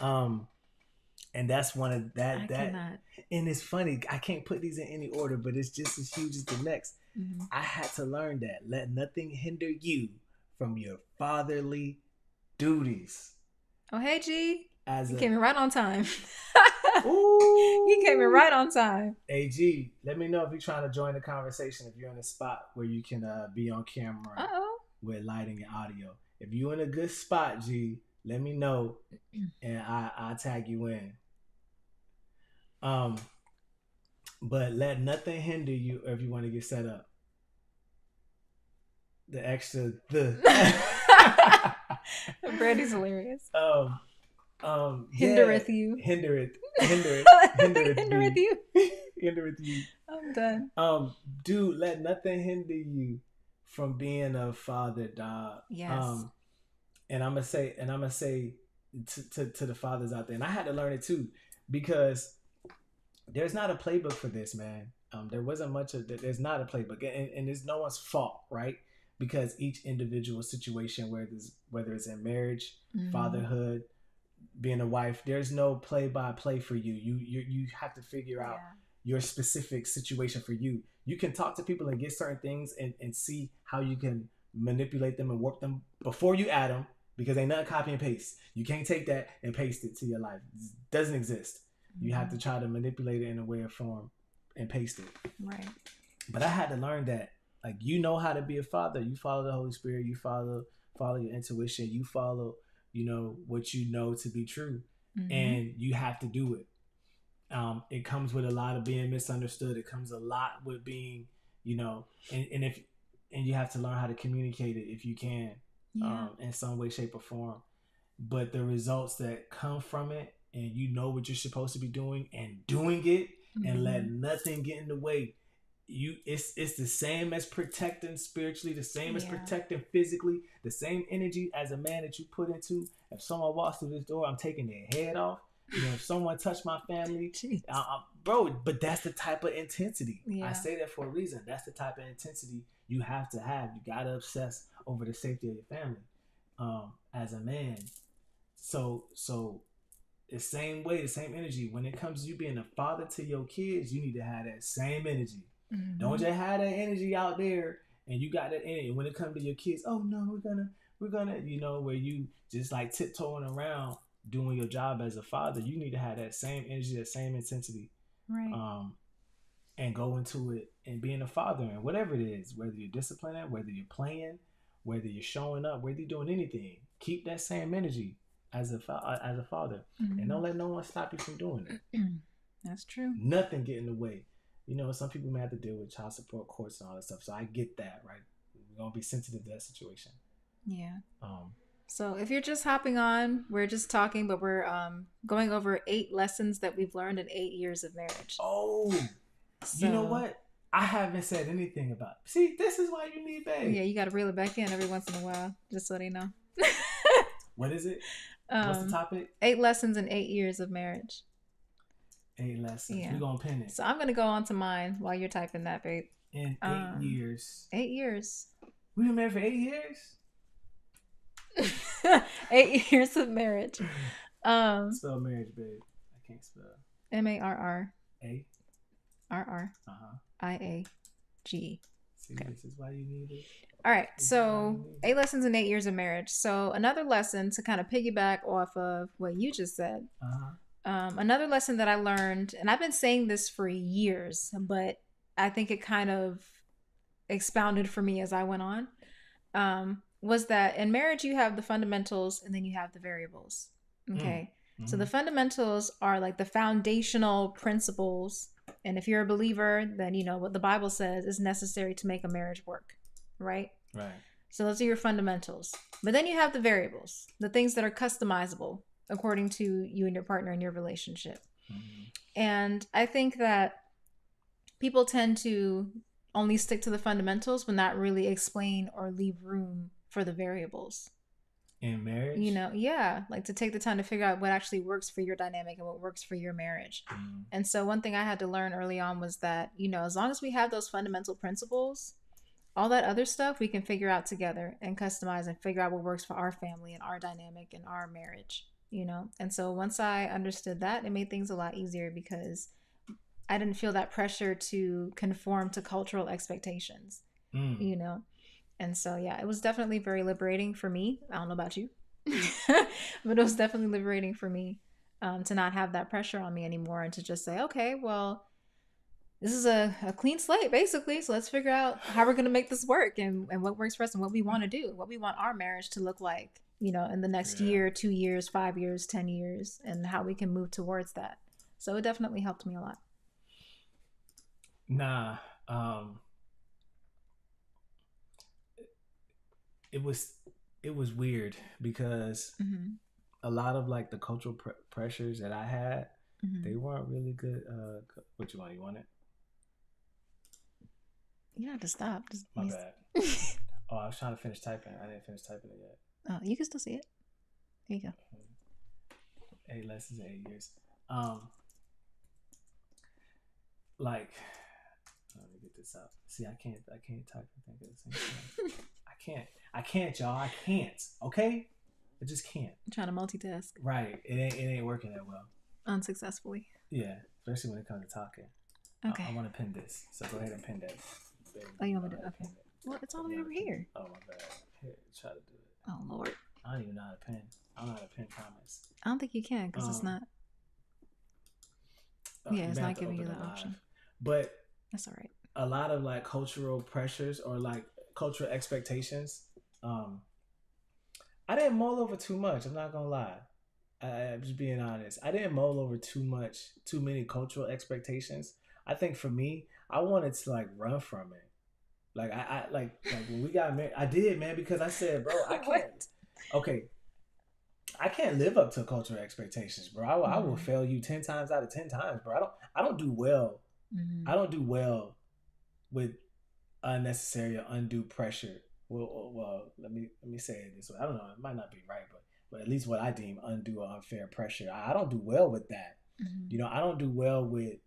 And that's one of that. Cannot. And it's funny. I can't put these in any order, but it's just as huge as the next. Mm-hmm. I had to learn that. Let nothing hinder you from your fatherly duties. Oh, hey, G. He came in right on time. He came in right on time. Hey, G, let me know if you're trying to join the conversation, if you're in a spot where you can be on camera with lighting and audio. If you're in a good spot, G, let me know and I'll tag you in. But let nothing hinder you if you want to get set up. The extra Brandy's hilarious. Hindereth you. Hindereth you. Hindereth you. I'm done. Dude, let nothing hinder you from being a father, dog. Yes. And I'm gonna say to the fathers out there, and I had to learn it too, because there's not a playbook for this, man. There wasn't much of that. There's not a playbook, and it's no one's fault, right? Because each individual situation, whether it's in marriage, fatherhood, being a wife, there's no play-by-play for you. You have to figure out your specific situation for you. You can talk to people and get certain things and see how you can manipulate them and warp them before you add them, because ain't nothing copy and paste. You can't take that and paste it to your life. It doesn't exist. You have to try to manipulate it in a way or form and paste it. Right. But I had to learn that, like, you know how to be a father. You follow the Holy Spirit. You follow your intuition. You follow, what you know to be true. And you have to do it. It comes with a lot of being misunderstood. It comes a lot with being, and you have to learn how to communicate it if you can, in some way, shape, or form. But the results that come from it, and you know what you're supposed to be doing and doing it, and let nothing get in the way. It's the same as protecting spiritually, the same as protecting physically, the same energy as a man that you put into. If someone walks through this door, I'm taking their head off. If someone touched my family, bro, but that's the type of intensity. I say that for a reason. That's the type of intensity you have to have. You got to obsess over the safety of your family as a man. So the same way, the same energy. When it comes to you being a father to your kids, you need to have that same energy. Don't just have that energy out there and you got that energy. When it comes to your kids, oh no, we're gonna, where you just like tiptoeing around doing your job as a father, you need to have that same energy, that same intensity. Right. And go into it and being a father and whatever it is, whether you're disciplining, whether you're playing, whether you're showing up, whether you're doing anything, keep that same energy as a father. And don't let no one stop you from doing it. That's true. Nothing get in the way. Some people may have to deal with child support courts and all that stuff. So I get that, right? We're going to be sensitive to that situation. Yeah. So if you're just hopping on, we're just talking, but we're going over 8 lessons that we've learned in 8 years of marriage. Oh, you know So what? I haven't said anything about. See, this is why you need babe. yeah, you got to reel it back in every once in a while, just so they know. What is it? What's the topic? 8 lessons in 8 years of marriage. 8 lessons. Yeah. We're gonna pin it. So I'm gonna go on to mine while you're typing that, babe. In 8 years. 8 years. We've been married for 8 years. 8 years of marriage. Spell marriage, babe. I can't spell. MARR. A. RR. IAGE. See, okay. This is why you need it. All right, so 8 lessons in 8 years of marriage. So another lesson to kind of piggyback off of what you just said. Another lesson that I learned, and I've been saying this for years, but I think it kind of expounded for me as I went on, was that in marriage you have the fundamentals and then you have the variables. Okay. Mm-hmm. So the fundamentals are like the foundational principles. And if you're a believer, then you know what the Bible says is necessary to make a marriage work. Right? Right. So those are your fundamentals. But then you have the variables, the things that are customizable according to you and your partner in your relationship. Mm-hmm. And I think that people tend to only stick to the fundamentals but not really explain or leave room for the variables. In marriage? You know, yeah. Like to take the time to figure out what actually works for your dynamic and what works for your marriage. Mm-hmm. And so one thing I had to learn early on was that, you know, as long as we have those fundamental principles, all that other stuff we can figure out together and customize and figure out what works for our family and our dynamic and our marriage, you know? And so once I understood that, it made things a lot easier because I didn't feel that pressure to conform to cultural expectations, you know? And so, yeah, it was definitely very liberating for me. I don't know about you, but it was definitely liberating for me to not have that pressure on me anymore and to just say, okay, well, this is a clean slate, basically. So let's figure out how we're going to make this work and what works for us and what we want to do, what we want our marriage to look like, you know, in the next year, 2 years, 5 years, 10 years, and how we can move towards that. So it definitely helped me a lot. Nah, it was weird because a lot of like the cultural pressures that I had, they weren't really good. What you want? You want it? You don't have to stop. My bad. Oh, I was trying to finish typing. I didn't finish typing it yet. Oh, you can still see it. There you go. 8 lessons in 8 years. Like, let me get this out. See, I can't type and think at the same time. I can't, y'all. I can't. Okay, I just can't. I'm trying to multitask. Right. It ain't working that well. Unsuccessfully. Yeah, especially when it comes to talking. Okay. I want to pin this, so go ahead and pin that. Oh, you want me to? Okay. Well, it's all the way over here. Oh, my bad. Here, try to do it. Oh, Lord. I don't even know how to pin. I don't know how to pin comments. I don't think you can because it's not. Yeah, it's not giving you that option. But that's all right. A lot of like cultural pressures or like cultural expectations. I didn't mull over too much. I'm not gonna lie. I'm just being honest. I didn't mull over too many cultural expectations. I think for me, I wanted to like run from it. Like I like when we got married, I did, man, because I said, bro, I can't. Okay, I can't live up to cultural expectations, bro. I will fail you 10 times out of 10 times, bro. I don't do well. I don't do well with unnecessary or undue pressure. Well, let me say it this way. I don't know. It might not be right, but at least what I deem undue or unfair pressure, I don't do well with that. You know, I don't do well with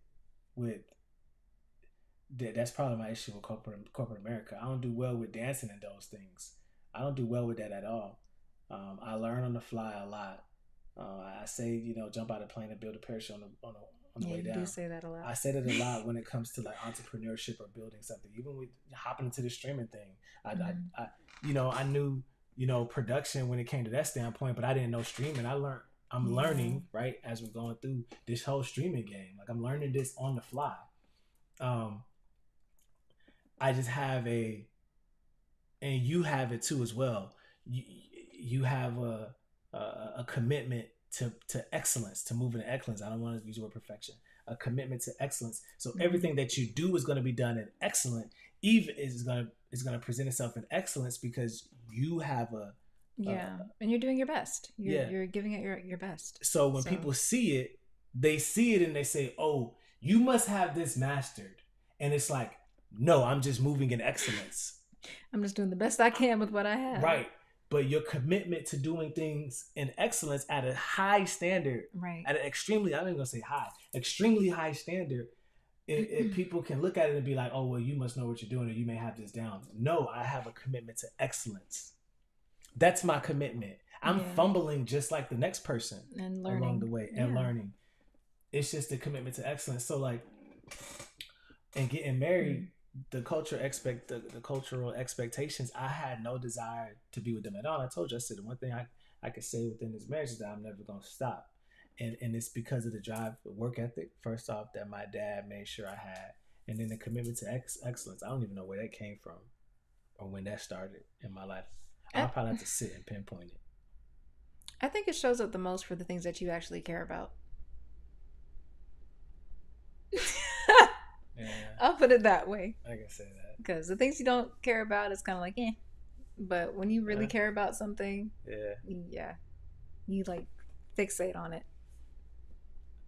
that's probably my issue with corporate America. I don't do well with dancing in those things. I don't do well with that at all. I learn on the fly a lot. I say, you know, jump out of the plane and build a parachute on the way down. You do say that a lot. I said it a lot when it comes to like entrepreneurship or building something. Even with hopping into the streaming thing, I you know, I knew, you know, production when it came to that standpoint, but I didn't know streaming. I'm learning, right, as we're going through this whole streaming game. Like I'm learning this on the fly. I just have and you have it too as well. You have a commitment to excellence, to moving to excellence. I don't want to use the word perfection. A commitment to excellence. So everything that you do is going to be done in excellence. Even is going to present itself in excellence because you have Yeah, and you're doing your best. Yeah. You're giving it your best. So when people see it, they see it and they say, "Oh, you must have this mastered." And it's like, "No, I'm just moving in excellence. I'm just doing the best I can with what I have." Right. But your commitment to doing things in excellence at a high standard, right, at an extremely, I'm not gonna say high, extremely high standard, people can look at it and be like, "Oh, well, you must know what you're doing, or you may have this down." No, I have a commitment to excellence. That's my commitment. I'm fumbling just like the next person and learning along the way and learning. It's just a commitment to excellence. So like, and getting married, the cultural expectations, I had no desire to be with them at all. I told you, I said the one thing I could say within this marriage is that I'm never gonna stop. And it's because of the drive, the work ethic, first off, that my dad made sure I had. And then the commitment to excellence. I don't even know where that came from or when that started in my life. I'll probably have to sit and pinpoint it. I think it shows up the most for the things that you actually care about. Yeah. I'll put it that way. I can say that. Because the things you don't care about, it's kind of like, eh. But when you really care about something, you like fixate on it.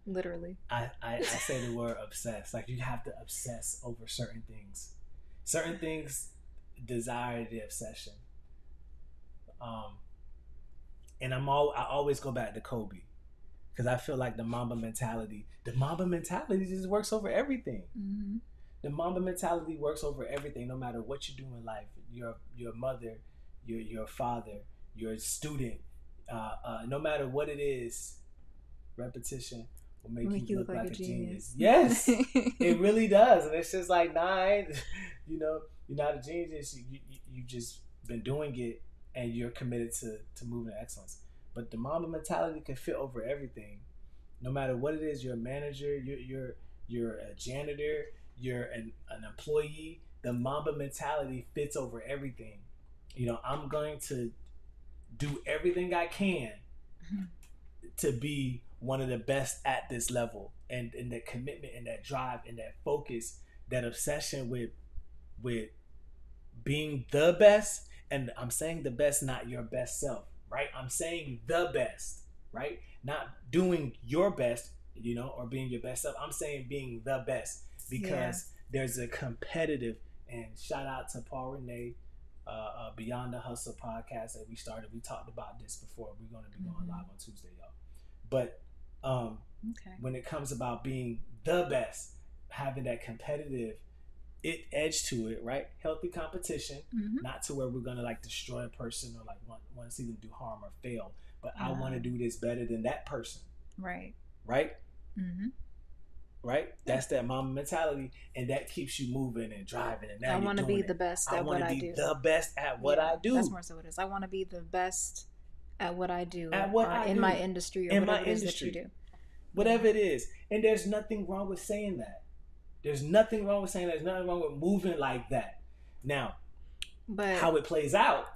Literally. I say the word obsess. Like, you have to obsess over certain things. Certain things desire the obsession. And I always go back to Kobe, because I feel like the Mamba mentality just works over everything. Mm-hmm. The Mamba mentality works over everything, no matter what you do in life. Your mother, your father, your student, no matter what it is, repetition will make you look like a genius. Yes, it really does. And it's just like, nah, you're not a genius. You just been doing it, and you're committed to moving to excellence. But the Mamba mentality can fit over everything, no matter what it is. You're a manager, you're a janitor, you're an employee. The Mamba mentality fits over everything. I'm going to do everything I can to be one of the best at this level, and that commitment and that drive and that focus, that obsession with being the best. And I'm saying the best, not your best self, right? I'm saying the best, right? Not doing your best, or being your best self. I'm saying being the best, because there's a competitive, and shout out to Paul Renee, Beyond the Hustle podcast that we started. We talked about this before. We're going to be going live on Tuesday, y'all. But when it comes about being the best, having that competitive edge to it, right? Healthy competition, not to where we're going to like destroy a person or like want to see them do harm or fail. But I want to do this better than that person. Right. Right? Mm-hmm. Right? That's that Mamba mentality, and that keeps you moving and driving. And now I want to be the best at what I do. I want to be the best at what I do. That's more so it is. I want to be the best at what I do, in my industry, or whatever it is that you do. Whatever it is. And there's nothing wrong with saying that. There's nothing wrong with saying that. There's nothing wrong with moving like that. Now, but how it plays out,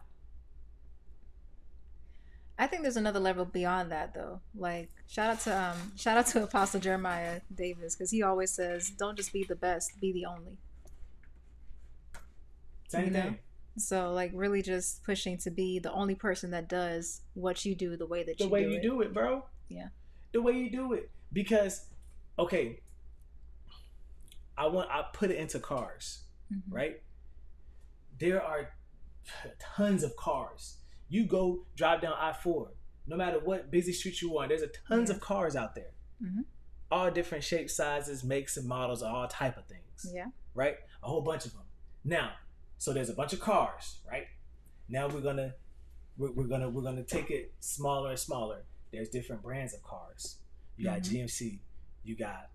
I think there's another level beyond that, though. Like, shout out to Apostle Jeremiah Davis, because he always says, "Don't just be the best, be the only." Same thing. So, like, really just pushing to be the only person that does what you do the way that you do it. The way you do it, bro. Yeah. The way you do it. Because, okay, I put it into cars, right? There are tons of cars. You go drive down I-4, no matter what busy street you on, there's tons of cars out there. Mm-hmm. All different shapes, sizes, makes, and models, all type of things. Yeah. Right? A whole bunch of them. Now, so there's a bunch of cars, right? Now we're gonna take it smaller and smaller. There's different brands of cars. You got GMC, you got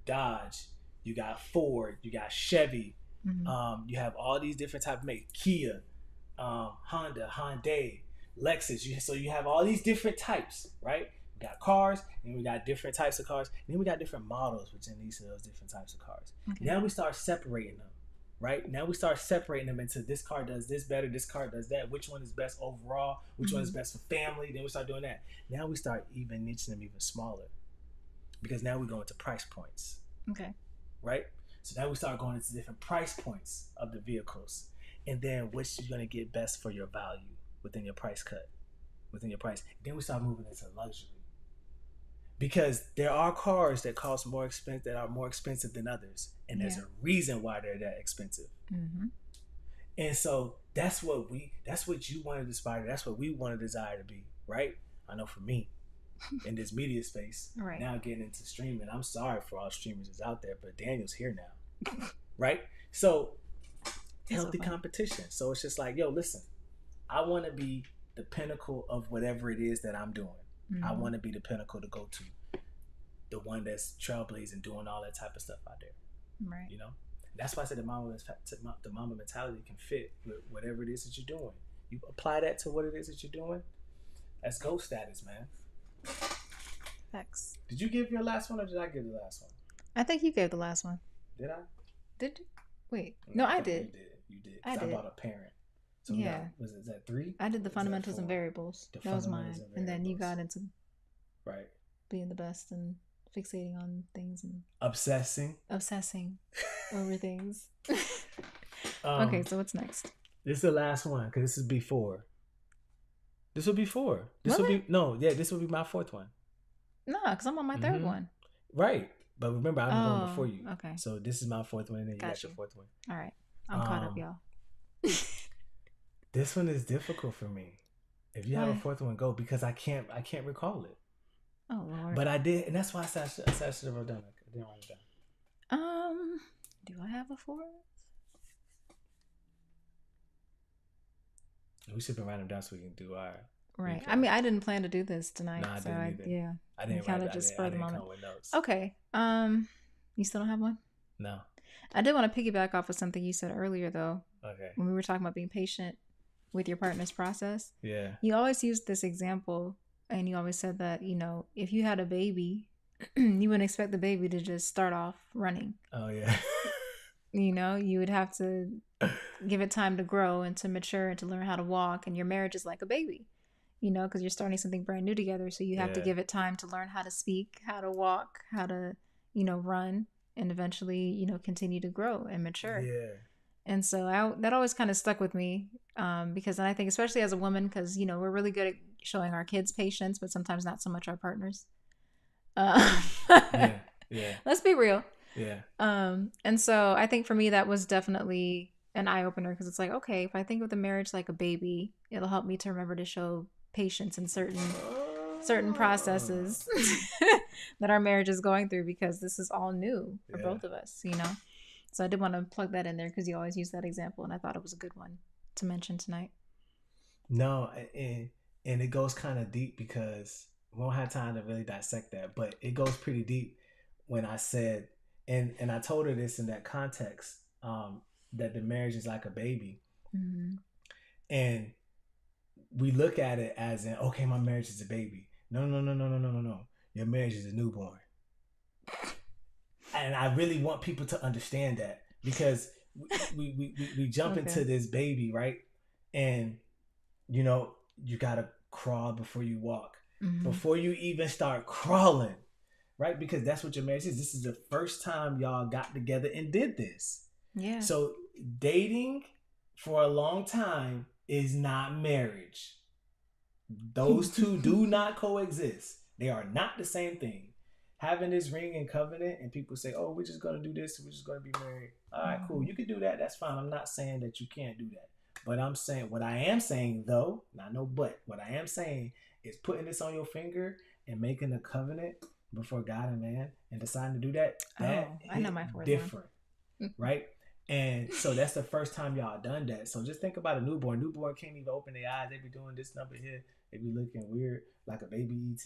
Dodge, you got Ford, you got Chevy. You have all these different type of makes. Kia, Honda, Hyundai, Lexus. So you have all these different types, right? We got cars, and we got different types of cars, and then we got different models within each of those different types of cars. Okay. Now we start separating them, right? Now we start separating them into, this car does this better, this car does that. Which one is best overall? Which one is best for family? Then we start doing that. Now we start even niching them even smaller, because now we go into price points. Okay. Right? So now we start going into different price points of the vehicles. And then which is going to get best for your value, within your price cut, within your price. Then we start moving into luxury. Because there are cars that cost more expensive, that are more expensive than others, and there's a reason why they're that expensive. Mm-hmm. And so that's what you want to aspire. That's what we want to desire to be, right? I know for me, in this media space, right. Now getting into streaming. I'm sorry for all streamers that's out there, but Daniel's here now, right? So healthy competition. So it's just like, yo, listen, I want to be the pinnacle of whatever it is that I'm doing. Mm-hmm. I want to be the pinnacle to go to, the one that's trailblazing, doing all that type of stuff out there. Right. You know, that's why I said the mama mentality can fit with whatever it is that you're doing. You apply that to what it is that you're doing. That's GOAT status, man. Facts. Did you give your last one, or did I give the last one? I think you gave the last one. Did I? Did you? Wait. No, I did. You did. I did. About a parent. So yeah. Was that 3? I did the fundamentals and variables. That was mine. And then you got into right being the best and fixating on things and obsessing over things. Okay, so what's next? This is the last one because this is before. This will be 4. This will be this will be my 4th one. No, because I'm on my 3rd one. Right, but remember I'm going before you. Okay. So this is my 4th one, and then you got your 4th one. All right, I'm caught up, y'all. This one is difficult for me. If you have a 4th one, go, because I can't recall it. Oh Lord! But I did, and that's why I said I should have wrote down. I didn't write it down. Do I have a 4th? We should be writing them down so we can do our. Right. I mean, I didn't plan to do this tonight. No, I didn't either. I didn't kind of just spur the moment. Okay. You still don't have one? No. I did want to piggyback off of something you said earlier, though. Okay. When we were talking about being patient with your partner's process. Yeah. You always used this example, and you always said that, you know, if you had a baby, you wouldn't expect the baby to just start off running. Oh, yeah. You know, you would have to give it time to grow and to mature and to learn how to walk. And your marriage is like a baby, you know, because you're starting something brand new together. So you have to give it time to learn how to speak, how to walk, how to, you know, run, and eventually, you know, continue to grow and mature. Yeah. And so that always kind of stuck with me, because I think, especially as a woman, because, you know, we're really good at showing our kids patience, but sometimes not so much our partners. Yeah. Let's be real. Yeah. And so I think for me, that was definitely an eye opener, because it's like, okay, if I think of the marriage like a baby, it'll help me to remember to show patience in certain processes that our marriage is going through, because this is all new for both of us, you know? So I did want to plug that in there because you always use that example, and I thought it was a good one to mention tonight. No, and it goes kind of deep, because we won't have time to really dissect that, but it goes pretty deep when I said, and I told her this in that context, that the marriage is like a baby. Mm-hmm. And we look at it as in, okay, my marriage is a baby. No. Your marriage is a newborn. And I really want people to understand that, because we jump into this baby, right? And, you know, you got to crawl before you walk. Mm-hmm. Before you even start crawling, right? Because that's what your marriage is. This is the first time y'all got together and did this. Yeah. So dating for a long time is not marriage. Those two do not coexist. They are not the same thing. Having this ring and covenant, and people say, oh, we're just going to do this, we're just going to be married. All right, cool. You can do that. That's fine. I'm not saying that you can't do that. But I'm saying, what I am saying, though, not no but, what I am saying is putting this on your finger and making a covenant before God and man and deciding to do that. I know my fourth different, right? And so that's the first time y'all done that. So just think about a newborn. Newborn can't even open their eyes. They be doing this number here. They be looking weird, like a baby ET,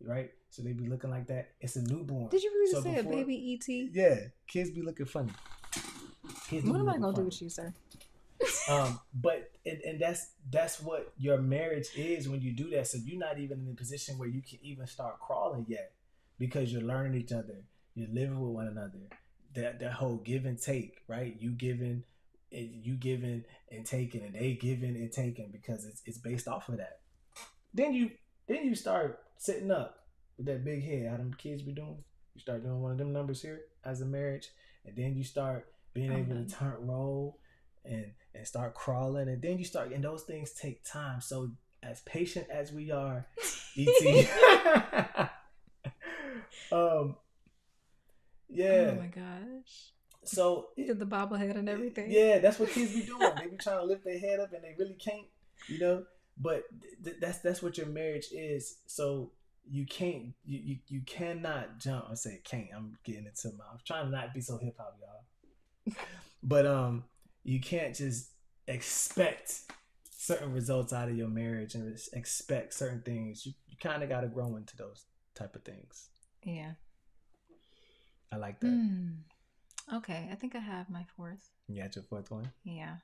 right? So they be looking like that. It's a newborn. Did you really say a baby ET? Yeah, kids be looking funny. What am I gonna do with you, sir? But that's what your marriage is when you do that. So you're not even in a position where you can even start crawling yet, because you're learning each other. You're living with one another. That whole give and take, right? You giving and taking, and they giving and taking, because it's based off of that. Then you start sitting up with that big head. How them kids be doing? You start doing one of them numbers here as a marriage, and then you start being able to roll and start crawling, and then you start, and those things take time. So as patient as we are, et. Yeah. Oh my gosh. So You did the bobblehead and everything. Yeah, that's what kids be doing. They be trying to lift their head up and they really can't, you know. But that's what your marriage is. So you can't, you cannot jump. I say can't. I'm getting into I'm trying to not be so hip hop, y'all. But you can't just expect certain results out of your marriage and expect certain things. You kind of got to grow into those type of things. Yeah. I like that. Okay, I think I have my fourth. You got your fourth one? Yeah.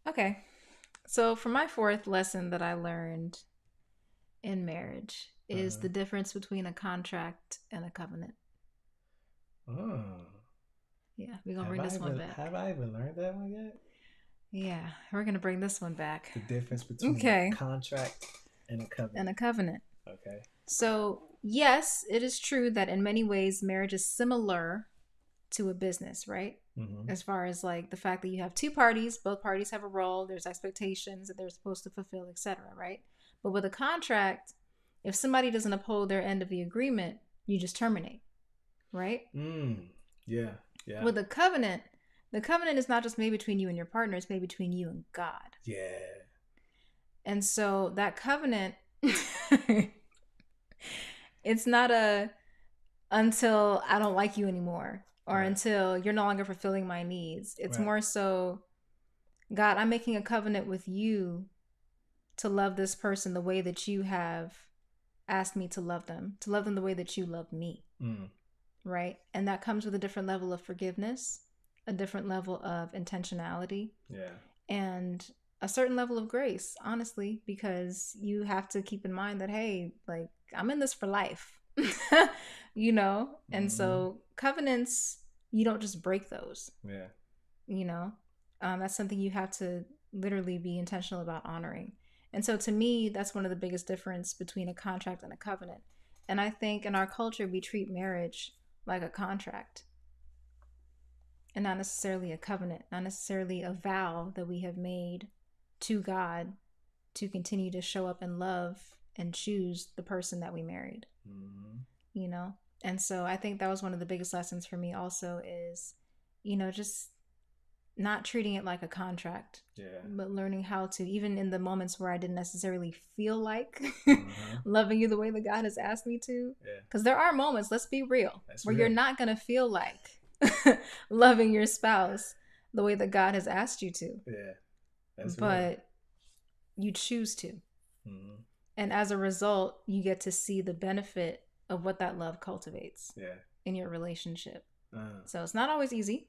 Okay. So for my fourth lesson that I learned in marriage is the difference between a contract and a covenant. Oh. Yeah, we're going to bring this one back. Have I even learned that one yet? Yeah, we're going to bring this one back. The difference between a contract and a covenant. Okay. So, yes, it is true that in many ways marriage is similar to a business, right? Mm-hmm. As far as like the fact that you have two parties, both parties have a role, there's expectations that they're supposed to fulfill, etc., right? But with a contract, if somebody doesn't uphold their end of the agreement, you just terminate, right? Yeah. With a covenant, the covenant is not just made between you and your partner, it's made between you and God. Yeah. And so that covenant, it's not a until I don't like you anymore or until you're no longer fulfilling my needs. It's more so, God, I'm making a covenant with you to love this person the way that you have asked me to love them the way that you love me. Right? And that comes with a different level of forgiveness, a different level of intentionality. Yeah. And a certain level of grace, honestly, because you have to keep in mind that, hey, like, I'm in this for life, you know? And so covenants, you don't just break those. Yeah. You know? That's something you have to literally be intentional about honoring. And so to me, that's one of the biggest difference between a contract and a covenant. And I think in our culture, we treat marriage like a contract and not necessarily a covenant, not necessarily a vow that we have made to God to continue to show up and love and choose the person that we married. You know? And so I think that was one of the biggest lessons for me also is, you know, just not treating it like a contract, but learning how to, even in the moments where I didn't necessarily feel like loving you the way that God has asked me to. Because there are moments, let's be real, where you're not going to feel like loving your spouse the way that God has asked you to. But you choose to. And as a result, you get to see the benefit of what that love cultivates in your relationship. So it's not always easy.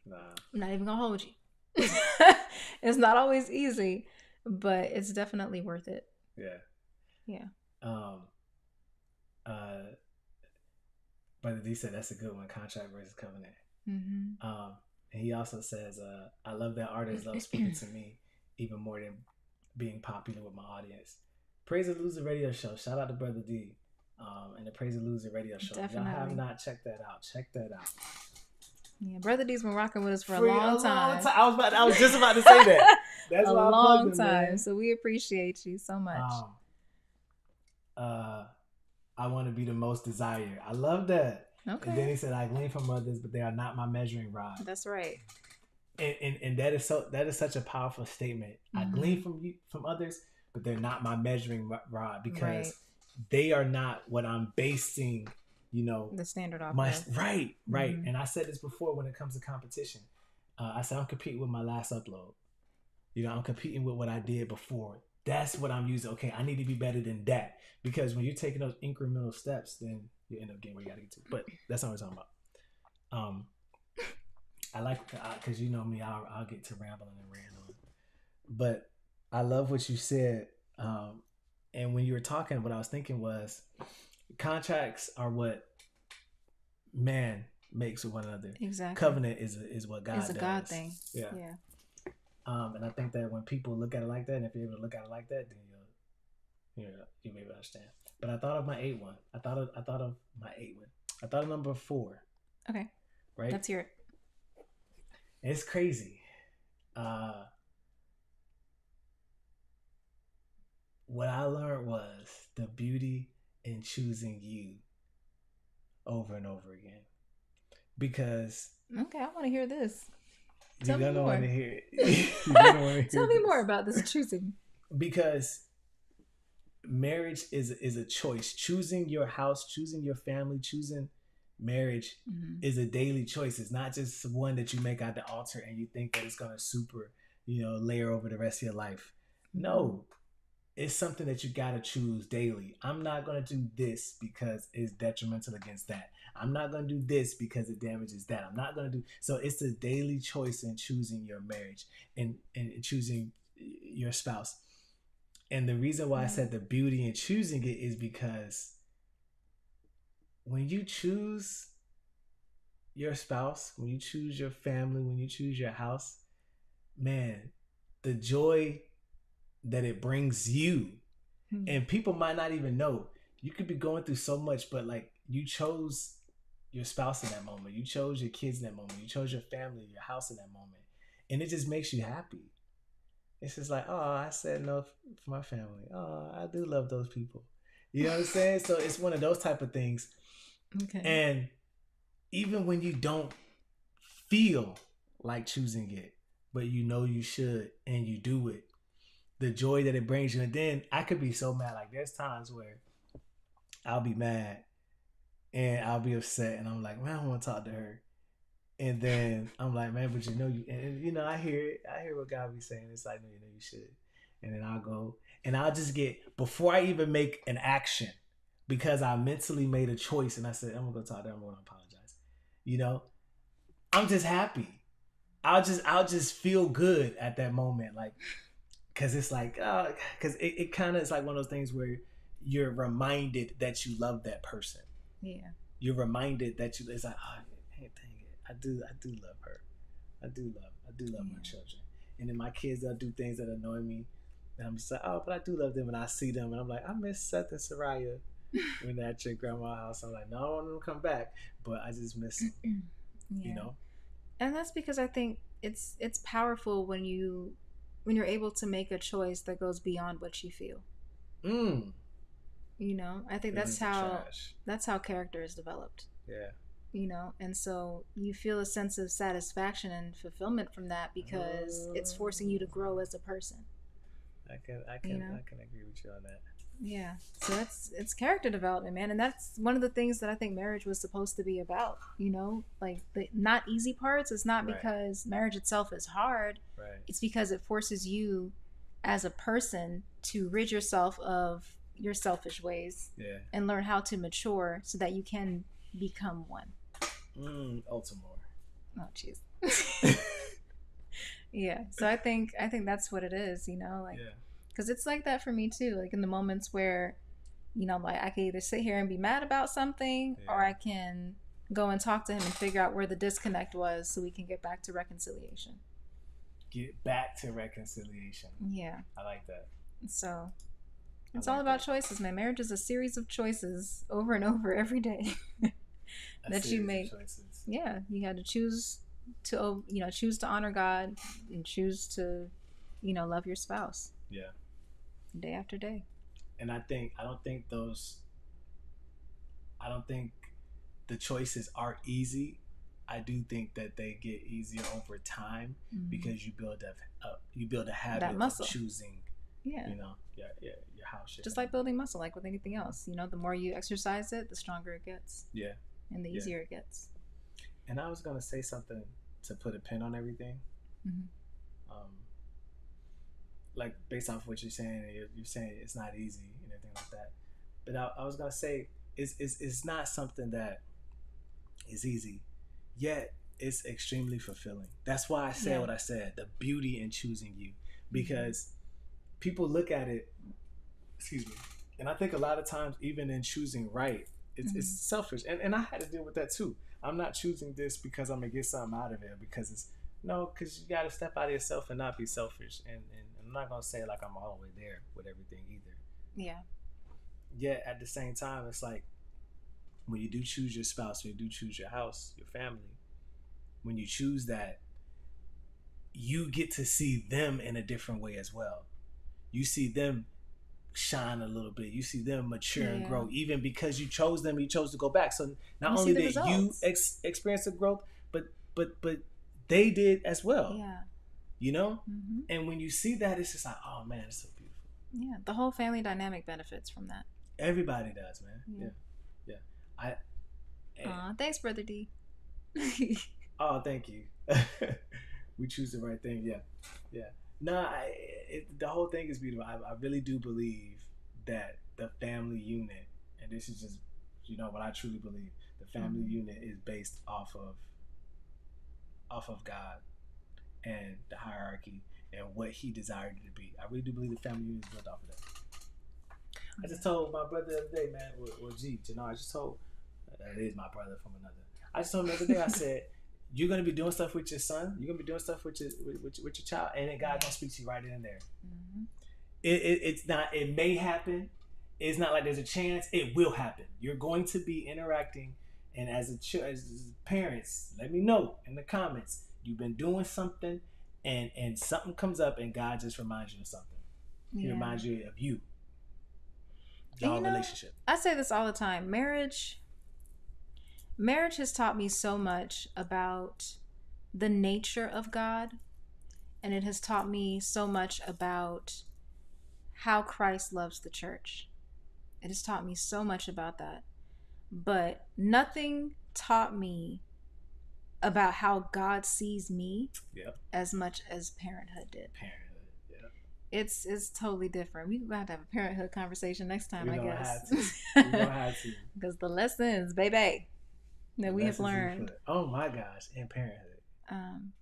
Nah. I'm not even gonna hold you. It's not always easy, but it's definitely worth it. Yeah. Brother D said that's a good one, contract versus covenant. And he also says, I love that artists love speaking to me even more than being popular with my audience. Praise the Loser Radio Show. Shout out to Brother D and the Praise the Loser Radio Show. Definitely. If y'all have not checked that out, check that out. Yeah, Brother D's been rocking with us for a long time. I was just about to say that. That's a long time. So we appreciate you so much. I want to be the most desired. I love that. Okay. And then he said, I glean from others, but they are not my measuring rod. That's right. And that is such a powerful statement. I glean from others, but they're not my measuring rod because they are not what I'm basing, you know, the standard off right. And I said this before when it comes to competition. I said I'm competing with my last upload. You know, I'm competing with what I did before. That's what I'm using. Okay, I need to be better than that. Because when you're taking those incremental steps, then you end up getting where you got to get to. But that's not what we're talking about. I like, because you know me, I'll get to rambling and rambling. But I love what you said. And when you were talking, what I was thinking was, contracts are what man makes with one another. Exactly. Covenant is what God does. It's a God thing. Yeah. And I think that when people look at it like that, and if you're able to look at it like that, then you'll maybe understand. But I thought of my 8 one. I thought of my 8 one. I thought of number 4. Okay. Right. Let's hear it. It's crazy. uh, what I learned was the beauty in choosing you over and over again. Because Okay, I want to hear this. you're Tell me gonna want more. to hear you're gonna want to hear Tell me more this. about this choosing. Because marriage is a choice. Choosing your house, choosing your family, choosing marriage is a daily choice. It's not just one that you make at the altar and you think that it's gonna super, layer over the rest of your life. No, it's something that you gotta choose daily. I'm not gonna do this because it's detrimental against that. I'm not gonna do this because it damages that. I'm not gonna do so. It's a daily choice in choosing your marriage and choosing your spouse. And the reason why I said the beauty in choosing it is because when you choose your spouse, when you choose your family, when you choose your house, man, the joy that it brings you, and people might not even know. You could be going through so much, but like you chose your spouse in that moment, you chose your kids in that moment, you chose your family, your house in that moment, and it just makes you happy. It's just like, oh, I said no for my family. Oh, I do love those people. You know what I'm saying? So it's one of those type of things. Okay. And even when you don't feel like choosing it, but you know you should and you do it, the joy that it brings you. And then I could be so mad. Like there's times where I'll be mad and I'll be upset and I'm like, man, I don't want to talk to her. And then I'm like, man, but I hear it. I hear what God be saying. It's like, no, you should. And then I'll go and I'll just get, before I even make an action, because I mentally made a choice and I said, I'm gonna go talk to her, I'm gonna apologize. I'm just happy. I'll just feel good at that moment. Like, cause it's like, cause it kind of is like one of those things where you're reminded that you love that person. Yeah. You're reminded that it's like, oh, hey, dang it. I do love her. I do love my children. And then my kids, they'll do things that annoy me. And I'm just like, oh, but I do love them. And I see them and I'm like, I miss Seth and Soraya when they're at your grandma's house. I'm like, no, I want them to come back, but I just miss them, Yeah. And that's because I think it's powerful when you're able to make a choice that goes beyond what you feel. I think that's how character is developed. Yeah. And so you feel a sense of satisfaction and fulfillment from that because it's forcing you to grow as a person. I can agree with you on that. Yeah. So it's character development, man, and that's one of the things that I think marriage was supposed to be about. Like the not easy parts. It's not because marriage itself is hard. Right. It's because it forces you as a person to rid yourself of your selfish ways. Yeah. And learn how to mature so that you can become one. Ultimore. Oh, jeez. Yeah. So I think that's what it is. Because it's like that for me too. Like in the moments where, like I can either sit here and be mad about something, or I can go and talk to him and figure out where the disconnect was, so we can get back to reconciliation. Get back to reconciliation. Yeah. I like that. So it's all about choices, man. Marriage is a series of choices over and over every day that you make. Yeah, you got to choose to honor God and choose to, love your spouse. Yeah. Day after day. And I don't think the choices are easy. I do think that they get easier over time because you build a habit of choosing. Yeah. Your house. Just like building muscle, like with anything else. The more you exercise it, the stronger it gets. Yeah. And the easier it gets. And I was gonna say something to put a pin on everything. Like based off what you're saying, you're saying it's not easy and everything like that. But I was gonna say it's not something that is easy, yet it's extremely fulfilling. That's why I said what I said. The beauty in choosing you, because people look at it. Excuse me. And I think a lot of times, even in choosing right, it's selfish. And I had to deal with that too. I'm not choosing this because I'm gonna get something out of it, because because you got to step out of yourself and not be selfish. And I'm not gonna say like I'm all the way there with everything either. Yeah. Yet at the same time, it's like when you do choose your spouse, when you do choose your house, your family, when you choose that, you get to see them in a different way as well. You see them shine a little bit. You see them mature and grow, even because you chose them. You chose to go back. So not only did you experience the growth, but they did as well. Yeah. You know, and when you see that, it's just like, oh man, it's so beautiful. Yeah, the whole family dynamic benefits from that. Everybody does, man. Yeah. Thanks, Brother D. Oh, thank you. We choose the right thing. Yeah. No, the whole thing is beautiful. I really do believe that the family unit, and this is just, what I truly believe, the family unit is based off of God and the hierarchy and what He desired it to be. I really do believe the family unit is built off of that. I just told my brother the other day, man, or G, I just told, that is my brother from another. I just told him the other day, I said, you're going to be doing stuff with your son. You're going to be doing stuff with your child. And then God's going to speak to you right in there. It's not, it may happen. It's not like there's a chance. It will happen. You're going to be interacting. And as parents, let me know in the comments. You've been doing something and something comes up and God just reminds you of something. He reminds you of you. Y'all relationship. I say this all the time. Marriage has taught me so much about the nature of God, and it has taught me so much about how Christ loves the church. It has taught me so much about that. But nothing taught me about how God sees me as much as parenthood did. It's totally different. We're going to have a parenthood conversation next time, I guess. We're going to have to. Because the lessons, baby, that we have learned. Oh my gosh, in parenthood.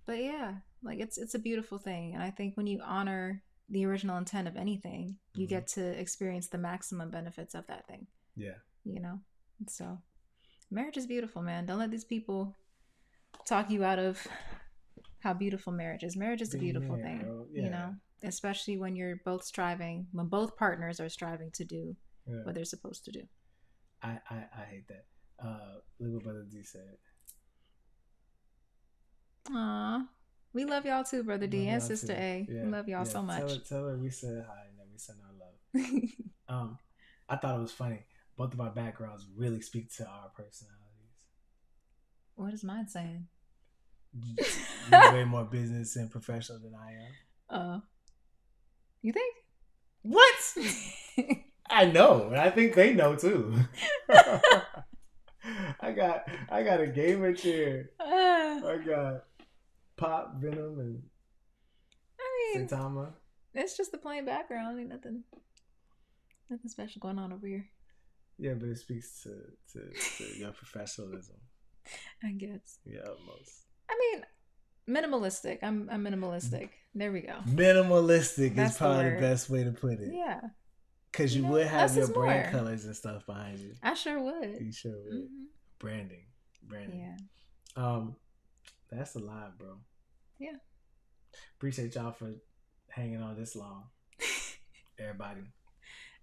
But yeah, like it's a beautiful thing. And I think when you honor the original intent of anything, you get to experience the maximum benefits of that thing. Yeah. So marriage is beautiful, man. Don't let these people talk you out of how beautiful marriage is. Marriage is a beautiful thing, especially when you're both striving, when both partners are striving to do what they're supposed to do. I hate that. Look what Brother D said. Aw, we love y'all too, Brother D and Sister A. We love y'all so much. Tell her we said hi and that we send our love. I thought it was funny. Both of our backgrounds really speak to our personalities. What is mine saying? You're way more business and professional than I am. You think? What? I know, and I think they know too. I got a gamer chair. I got Pop, Venom, and Saitama. It's just the plain background. Ain't nothing special going on over here. Yeah, but it speaks to your professionalism. I guess. Yeah, almost. I mean, minimalistic. I'm minimalistic. There we go. Minimalistic is probably the best way to put it. Yeah. Because you would have your brand colors and stuff behind you. I sure would. You sure would. Branding. Yeah. That's a lot, bro. Yeah. Appreciate y'all for hanging on this long. Everybody.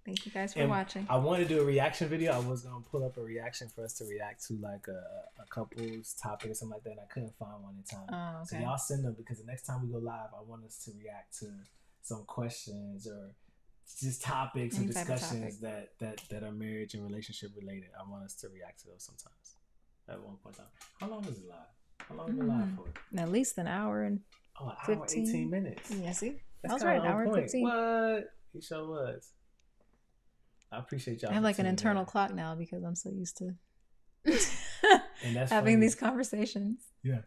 Thank you guys for watching. I want to do a reaction video. I was going to pull up a reaction for us to react to like a couple's topic or something like that. And I couldn't find one in time. Oh, okay. So y'all send them, because the next time we go live, I want us to react to some questions or just topics and discussions that are marriage and relationship related. I want us to react to those sometimes at one point in time. How long is it live? How long is it live for? At least an hour and 15. 18 minutes. Yeah, see? That's I was right, an hour and 15. What? He sure was. I appreciate y'all. I have like an internal clock now because I'm so used to and that's having funny. These conversations. Yeah.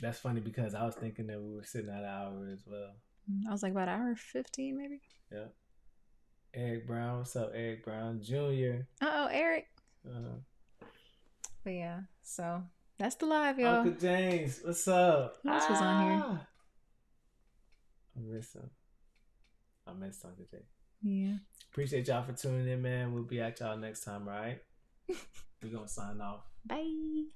That's funny because I was thinking that we were sitting at an hour as well. I was like about an hour 15 maybe. Yeah. Eric Brown. What's up, Eric Brown Jr.? Eric. But yeah, so that's the live, y'all. Uncle James, what's up? Who else was on here? I miss him. I missed Uncle James. Yeah. Appreciate y'all for tuning in, man. We'll be at y'all next time, right? We're going to sign off. Bye.